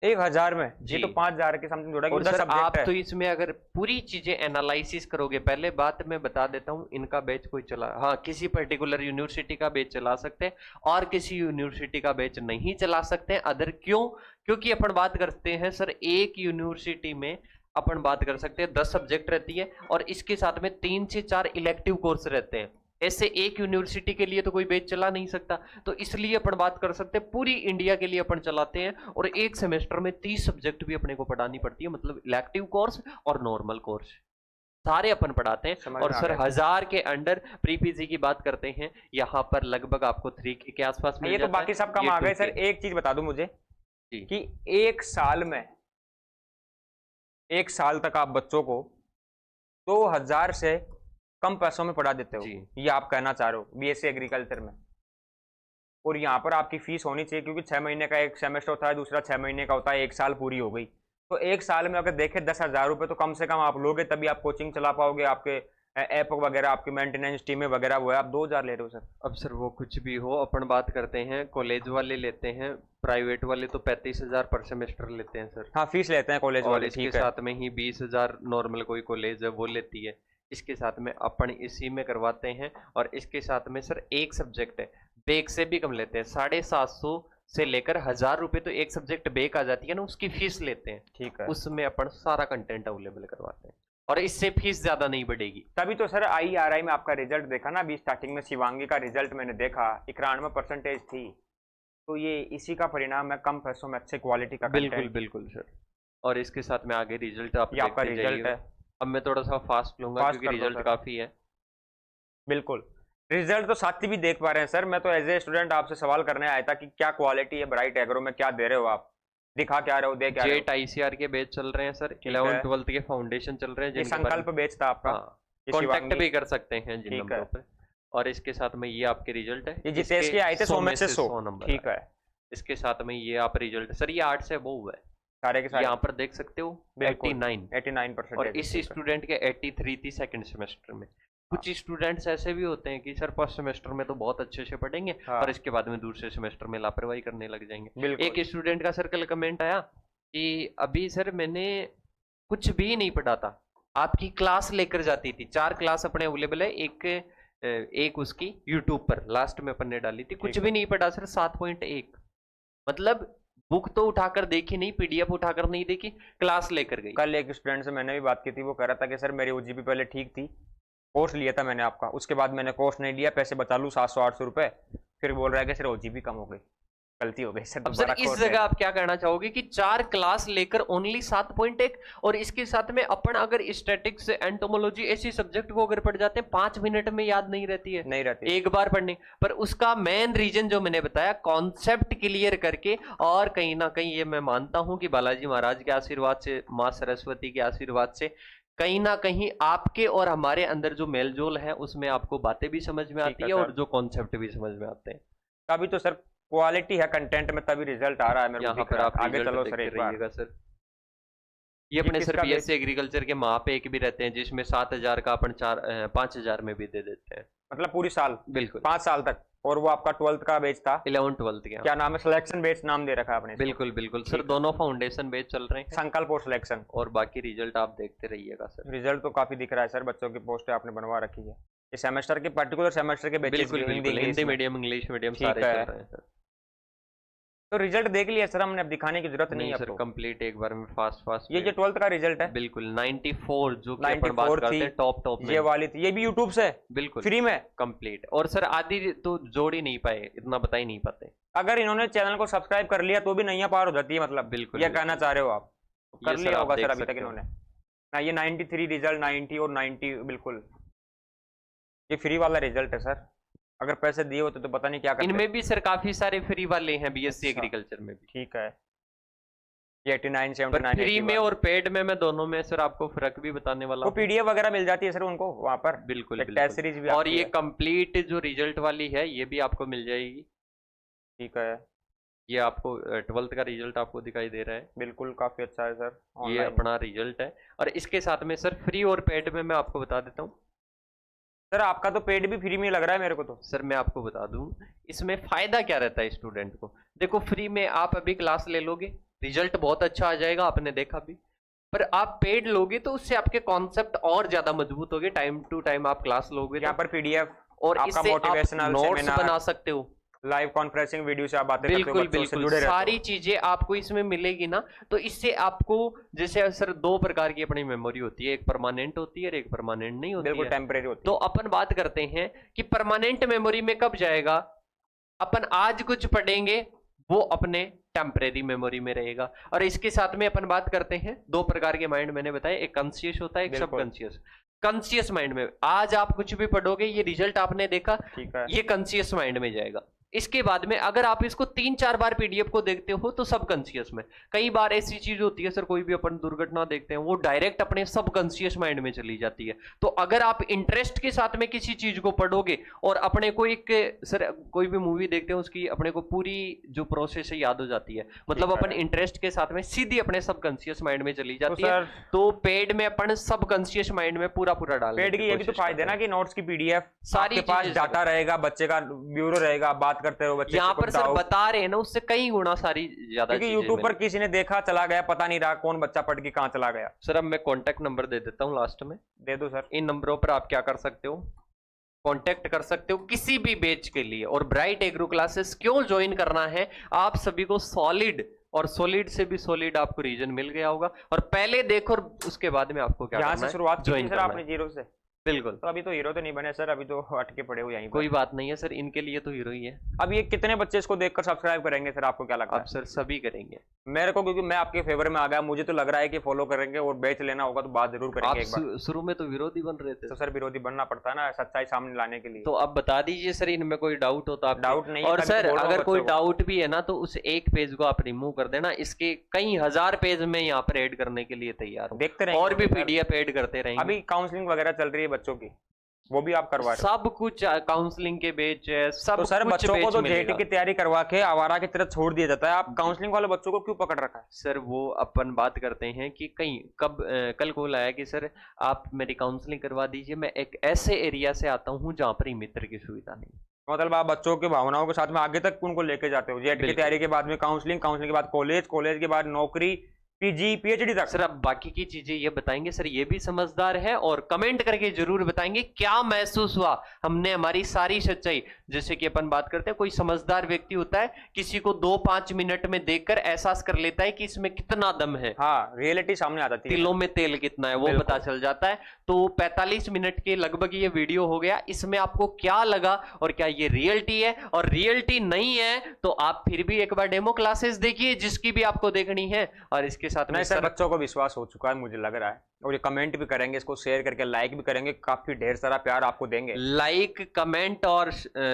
1,000 में जी। ये तो 5,000 के समथिंग जोड़ा और 10 सर सब्जेक्ट आप है। तो इसमें अगर पूरी चीजें एनालिसिस करोगे, पहले बात मैं बता देता हूँ, इनका बैच कोई चला, हाँ किसी पर्टिकुलर यूनिवर्सिटी का बैच चला सकते हैं और किसी यूनिवर्सिटी का बैच नहीं चला सकते हैं। अदर क्यों? क्योंकि अपन बात करते हैं सर एक यूनिवर्सिटी में अपन बात कर सकते हैं 10 सब्जेक्ट रहती है और इसके साथ में 3 से 4 इलेक्टिव कोर्स रहते हैं। ऐसे एक यूनिवर्सिटी के लिए तो कोई बैच चला नहीं सकता, तो इसलिए अपन बात कर सकते हैं पूरी इंडिया के लिए अपन चलाते हैं और एक सेमेस्टर में 30 सब्जेक्ट भी अपने को पढ़ानी पड़ती है, मतलब इलेक्टिव कोर्स और नॉर्मल कोर्स सारे अपन पढ़ाते हैं। और सर 1000 के अंडर प्री पीजी की बात करते हैं, यहाँ पर लगभग आपको 3K के आसपास मिल ये जाता तो बाकी सब कम आ गए सर। एक चीज बता दो मुझे कि एक साल तक आप बच्चों को 2,000 से कम पैसों में पढ़ा देते हो, ये आप कहना चाह रहे हो बीएससी एग्रीकल्चर में। और यहाँ पर आपकी फीस होनी चाहिए क्योंकि 6 महीने का एक सेमेस्टर होता है, दूसरा 6 महीने का होता है, 1 साल पूरी हो गई। तो 1 साल में अगर देखें 10,000 रुपये तो कम से कम आप लोगे, तभी आप कोचिंग चला पाओगे, आपके ऐप वगैरह, आपकी मेंटेनेंस टीमें वगैरह, वो है आप 2,000 ले रहे हो सर। अब सर वो कुछ भी हो, अपन बात करते हैं कॉलेज वाले लेते हैं, प्राइवेट वाले तो 35,000 पर सेमेस्टर लेते हैं सर। हाँ फीस लेते हैं कॉलेज वाले, इसके साथ में ही 20,000 नॉर्मल कोई कॉलेज है वो लेती है, इसके साथ में अपन इसी में करवाते हैं। और इसके साथ में सर एक सब्जेक्ट है बेक से भी कम लेते हैं, 750 से लेकर 1000 रुपये तो एक सब्जेक्ट बेक आ जाती है ना, उसकी फीस लेते हैं। ठीक है, उसमें अपन सारा कंटेंट अवेलेबल करवाते हैं और इससे फीस ज्यादा नहीं बढ़ेगी। तभी तो सर IRI में आपका रिजल्ट देखा ना, अभी स्टार्टिंग में शिवांगी का रिजल्ट मैंने देखा 91% थी, तो ये इसी का परिणाम है, कम पैसों में अच्छे क्वालिटी का बिल्कुल बिल्कुल सर। और इसके साथ में आगे रिजल्ट आप आपका रिजल्ट है। अब मैं थोड़ा सा फास्ट लूंगा क्योंकि रिजल्ट काफी है। बिल्कुल, रिजल्ट तो साथी भी देख पा रहे हैं सर। मैं तो एज ए स्टूडेंट आपसे सवाल करने आया था कि क्या क्वालिटी है ब्राइट एग्रो में, क्या दे रहे हो आप, दिखा क्या रहे हो, दे क्या रहे हो? जेट ICR के बैच चल रहे हैं सर, 11th 12th के फाउंडेशन चल रहे हैं। ये संकल्प बैच था आपका, कांटेक्ट भी कर सकते हैं जिन नंबरों पे। और इसके साथ में ये आपके रिजल्ट है, ये जितेश के आए थे 100 में से 100 नंबर। ठीक है, इसके साथ में ये आप रिजल्ट सर, ये 8 से वो हुआ है सारे के सारे, यहाँ पर देख सकते हो 89%। और इस स्टूडेंट के 83 थी सेकंड सेमेस्टर में। कुछ स्टूडेंट्स ऐसे भी होते हैं कि सर फर्स्ट सेमेस्टर में तो बहुत अच्छे से पढ़ेंगे और इसके बाद में दूसरे सेमेस्टर में लापरवाही करने लग जाएंगे। एक स्टूडेंट का सर कल कमेंट आया कि अभी सर मैंने कुछ भी नहीं पढ़ा था, आपकी क्लास लेकर जाती थी, 4 क्लास अपने अवेलेबल है, एक उसकी यूट्यूब पर लास्ट में अपन ने डाली थी, कुछ भी नहीं पढ़ा सर 7.1, मतलब बुक तो उठाकर देखी नहीं, PDF उठाकर नहीं देखी, क्लास लेकर गई। कल एक स्टूडेंट से मैंने भी बात की थी, वो कह रहा था कि सर मेरी OGP पहले ठीक थी, कोर्स लिया था मैंने आपका, उसके बाद मैंने कोर्स नहीं लिया, पैसे बचा लूँ 700-800 रुपए, फिर बोल रहा है कि सर OGP कम हो गई, गलती हो गई सर। अब सर इस जगह आप क्या कहना चाहोगे कि 4 क्लास लेकर ओनली 7.1, और इसके साथ में अपन अगर स्टैटिक्स, एंटोमोलॉजी ऐसी सब्जेक्ट को अगर पढ़ जाते हैं 5 मिनट में याद नहीं रहती है, नहीं रहती एक बार पढ़ने पर। उसका मेन रीजन जो मैंने बताया, कॉन्सेप्ट क्लियर करके, और कहीं ना कहीं ये मैं मानता हूं कि बालाजी महाराज के आशीर्वाद से, माँ सरस्वती के आशीर्वाद से, कहीं ना कहीं आपके और हमारे अंदर जो मेलजोल है उसमें आपको बातें भी समझ में आती है और जो कॉन्सेप्ट भी समझ में आते हैं। तभी तो सर क्वालिटी है कंटेंट में, तभी रिजल्ट आ रहा है मेरे को दिख रहा है। आगे चलो सर एक बार सर, ये अपने सर BSc एग्रीकल्चर के महापेक भी रहते हैं जिसमें 7,000 का अपन 5,000 में भी दे देते हैं, मतलब पूरी साल, बिल्कुल 5 साल तक। और वो आपका 12th का बैच था, 11th 12th क्या नाम है, सिलेक्शन बैच नाम दे रखा है आपने? बिल्कुल बिल्कुल सर, दोनों फाउंडेशन बैच चल रहे हैं, संकल्प और सिलेक्शन। और बाकी रिजल्ट आप देखते रहिएगा सर। रिजल्ट तो काफी दिख रहा है सर, बच्चों की पोस्ट आपने बनवा रखी है, ये सेमेस्टर के पर्टिकुलर सेमेस्टर के बैचेस, बिल्कुल हिंदी मीडियम, इंग्लिश मीडियम सारे चल रहे हैं सर। तो रिजल्ट देख लिया सर हमने, अब दिखाने की जरूरत नहीं है सर, कंप्लीट एक बार में फास्ट। ये जो 12th का रिजल्ट है बिल्कुल 94, जो कि अपन बात करते हैं टॉप में, ये वाली थी, ये भी यूट्यूब से बिल्कुल फ्री में कंप्लीट। और सर आदि तो जोड़ ही नहीं पाए, इतना बता ही नहीं पाते। अगर इन्होंने चैनल को सब्सक्राइब कर लिया तो भी नैया पार हो जाती है, मतलब बिल्कुल ये कहना चाह रहे हो आप? कर लिया होगा सर अभी तक इन्होंने ना। ये 93 रिजल्ट, 90 और 90, बिल्कुल ये फ्री वाला रिजल्ट है सर। अगर पैसे दिए होते तो पता नहीं क्या करते। इनमें भी सर काफी सारे फ्री वाले हैं BSc एग्रीकल्चर में भी। ठीक है, ये 89 79 फ्री में और पेड में मैं दोनों में सर आपको फर्क भी बताने वाला वो पीडीएफ वगैरह मिल जाती है सर उनको वहां पर। बिल्कुल टेस्ट सीरीज भी और ये है। कंप्लीट जो रिजल्ट वाली है ये भी आपको मिल जाएगी। ठीक है, ये आपको 12th का रिजल्ट आपको दिखाई दे रहा है। बिल्कुल काफी अच्छा है सर। ये अपना रिजल्ट है। और इसके साथ में सर फ्री और पेड में मैं आपको बता देता हूँ। सर आपका तो पेड भी फ्री में लग रहा है मेरे को तो। सर मैं आपको बता दूं इसमें फायदा क्या रहता है स्टूडेंट को। देखो फ्री में आप अभी क्लास ले लोगे, रिजल्ट बहुत अच्छा आ जाएगा, आपने देखा भी। पर आप पेड लोगे तो उससे आपके कॉन्सेप्ट और ज्यादा मजबूत होंगे। टाइम टू टाइम आप क्लास लोगे यहाँ पर पीडीएफ और इससे आप नोट्स बना सकते हो, लाइव कॉन्फ्रेंसिंग वीडियो से आप बातें करते हो, बिल्कुल बच्चों से बिल्कुल जुड़े रहते हो। सारी चीजें आपको इसमें मिलेगी ना। तो इससे आपको जैसे सर दो प्रकार की अपनी मेमोरी होती है, एक परमानेंट होती है और एक परमानेंट नहीं होती बिल्कुल है। टेम्परेरी होती है। तो अपन बात करते हैं कि परमानेंट मेमोरी में कब जाएगा। अपन आज कुछ पढ़ेंगे वो अपने टेम्परेरी मेमोरी में रहेगा। और इसके साथ में अपन बात करते हैं दो प्रकार के माइंड मैंने बताया, एक कॉन्शियस होता है, एक सबकॉन्शियस। कॉन्शियस माइंड में आज आप कुछ भी पढ़ोगे, ये रिजल्ट आपने देखा, ठीक है, ये कॉन्शियस माइंड में जाएगा। इसके बाद में अगर आप इसको 3-4 बार पीडीएफ को देखते हो तो सबकॉन्शियस में। कई बार ऐसी चीज होती है सर, कोई भी अपन दुर्घटना देखते हैं वो डायरेक्ट अपने सबकॉन्शियस माइंड में चली जाती है। तो अगर आप इंटरेस्ट के साथ में किसी चीज को पढ़ोगे और अपने को एक सर कोई भी मूवी देखते हैं उसकी अपने को पूरी जो प्रोसेस है याद हो जाती है, मतलब अपन इंटरेस्ट के साथ में सीधी अपने सबकॉन्शियस माइंड में चली जाती है। तो पेड में अपन सबकॉन्शियस माइंड में पूरा डाल। पेड की ये भी तो फायदे ना कि नोट्स की पीडीएफ सारी पास डाटा रहेगा, बच्चे का ब्यूरो रहेगा, बात करते हो बच्चे। यहाँ पर सर बता रहे हैं ना उससे कई गुना सारी ज्यादा, क्योंकि यूट्यूब पर किसी ने देखा चला गया, पता नहीं रहा कौन बच्चा पढ़ के कहाँ चला गया। सर अब मैं कॉन्टेक्ट नंबर दे देता हूँ लास्ट में, दे दो सर। इन नंबरों पर आप क्या कर सकते हो, कांटेक्ट कर सकते हो किसी भी बैच के लिए। और ब्राइट एग्रो क्लासेस क्यों ज्वाइन करना है, आप सभी को सॉलिड और सॉलिड से भी सॉलिड आपको रीजन मिल गया होगा। और पहले देखो और उसके बाद में आपको क्या यहाँ से शुरुआत ज्वाइन सर आपने जीरो से। बिल्कुल। तो अभी तो हीरो तो नहीं बने सर, अभी तो अटके पड़े हो यहीं पर। कोई बात नहीं है सर, इनके लिए तो हीरो ही है। अब ये कितने बच्चे इसको देखकर सब्सक्राइब करेंगे सर, आपको क्या लगता है? अब सर सभी करेंगे मेरे को, क्योंकि मैं आपके फेवर में आ गया, मुझे तो लग रहा है कि फॉलो करेंगे और बेच लेना होगा तो बात जरूर करेंगे एक बार। शुरू में तो विरोधी बन रहे थे तो सर विरोधी बनना पड़ता है ना सच्चाई सामने लाने के लिए। तो अब बता दीजिए सर इनमें कोई डाउट हो तो आप। डाउट नहीं। और सर अगर कोई डाउट भी है ना तो उस एक पेज को आप रिमूव कर देना, इसके कई हजार पेज में यहाँ पर ऐड करने के लिए तैयार हूँ। देखते रहेंगे और भी पीडीएफ ऐड करते रहेंगे। अभी काउंसलिंग वगैरह चल रही है बच्चों की, वो भी आप करवा रहे सब कुछ काउंसलिंग के बेच है सब। तो सर बच्चों को तो जेटी की तैयारी करवा के आवारा की तरह छोड़ दिया जाता है, आप काउंसलिंग वाले बच्चों को क्यों पकड़ रखा है? सर वो अपन बात करते हैं कि कहीं कल कॉल आया कि सर आप मेरी काउंसलिंग करवा दीजिए, मैं एक ऐसे एरिया से आता हूँ जहाँ पर मित्र की सुविधा नहीं। मतलब आप बच्चों की भावनाओं के साथ में आगे तक उनको लेके जाते हो, जेटी की तैयारी के बाद में काउंसलिंग, काउंसलिंग के बाद कॉलेज, कॉलेज के बाद नौकरी, पीजी पीएचडी तक। सर अब बाकी की चीजें ये बताएंगे सर, ये भी समझदार है और कमेंट करके जरूर बताएंगे क्या महसूस हुआ, हमने हमारी सारी सच्चाई। जैसे कि अपन बात करते हैं कोई समझदार व्यक्ति होता है किसी को 2-5 मिनट में देखकर एहसास कर लेता है कि इसमें कितना दम है। हाँ, रियलिटी सामने आ जाती है, तिलों में तेल कितना है वो पता चल जाता है। तो 45 मिनट के लगभग ये वीडियो हो गया, इसमें आपको क्या लगा और क्या ये रियलिटी है, और रियलिटी नहीं है तो आप फिर भी एक बार डेमो क्लासेस देखिए जिसकी भी आपको देखनी है। और इसके साथ में सर बच्चों को विश्वास हो चुका है मुझे लग रहा है, और ये कमेंट भी करेंगे, इसको शेयर करके लाइक भी करेंगे, काफी ढेर सारा प्यार आपको देंगे। लाइक कमेंट और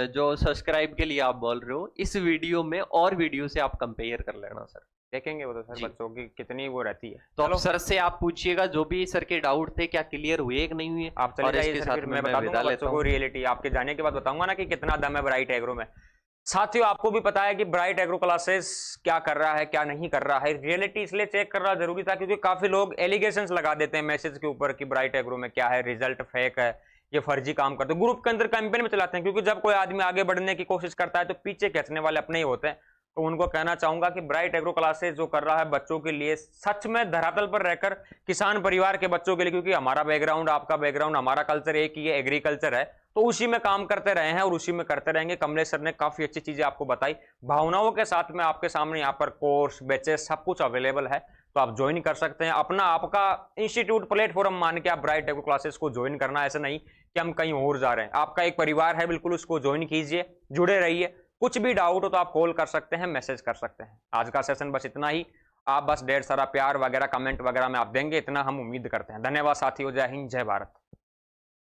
जो सब्सक्राइब के लिए आप बोल रहे हो इस वीडियो में और वीडियो से आप कंपेयर कर लेना सर, देखेंगे वो तो सर बच्चों की कितनी वो रहती है। तो अब सर से आप पूछिएगा जो भी सर के डाउट थे क्या क्लियर हुए कि नहीं हुए। आप चले जाइए सर, फिर मैं बता दूंगा बच्चों को रियलिटी, आपके जाने के बाद बताऊंगा ना कि कितना दम है ब्राइट एग्रो में। साथियों आपको भी पता है कि ब्राइट एग्रो क्लासेस क्या कर रहा है क्या नहीं कर रहा है, रियलिटी इसलिए चेक करना जरूरी था क्योंकि काफी लोग एलिगेशंस लगा देते हैं मैसेज के ऊपर कि ब्राइट एग्रो में क्या है, रिजल्ट फेक है, ये फर्जी काम करते हैं, ग्रुप के अंदर कैंपेन में चलाते हैं। क्योंकि जब कोई आदमी आगे बढ़ने की कोशिश करता है तो पीछे खींचने वाले अपने ही होते हैं। तो उनको कहना चाहूंगा कि ब्राइट एग्रो क्लासेस जो कर रहा है बच्चों के लिए, सच में धरातल पर रहकर किसान परिवार के बच्चों के लिए, क्योंकि हमारा बैकग्राउंड आपका बैकग्राउंड हमारा कल्चर एक ही है, एग्रीकल्चर है, तो उसी में काम करते रहे हैं और उसी में करते रहेंगे। कमलेश सर ने काफी अच्छी चीजें आपको बताई, भावनाओं के साथ में आपके सामने यहाँ पर कोर्स बैचेस सब कुछ अवेलेबल है, तो आप ज्वाइन कर सकते हैं। अपना आपका इंस्टीट्यूट प्लेटफॉर्म मान के आप ब्राइट एग्रो क्लासेस को ज्वाइन करना, ऐसा नहीं कि हम कहीं और जा रहे हैं, आपका एक परिवार है, बिल्कुल उसको ज्वाइन कीजिए, जुड़े रहिए। कुछ भी डाउट हो तो आप कॉल कर सकते हैं, मैसेज कर सकते हैं। आज का सेशन बस इतना ही, आप बस ढेर सारा प्यार वगैरह कमेंट वगैरह में आप देंगे, इतना हम उम्मीद करते हैं। धन्यवाद साथियों, जय हिंद जय भारत।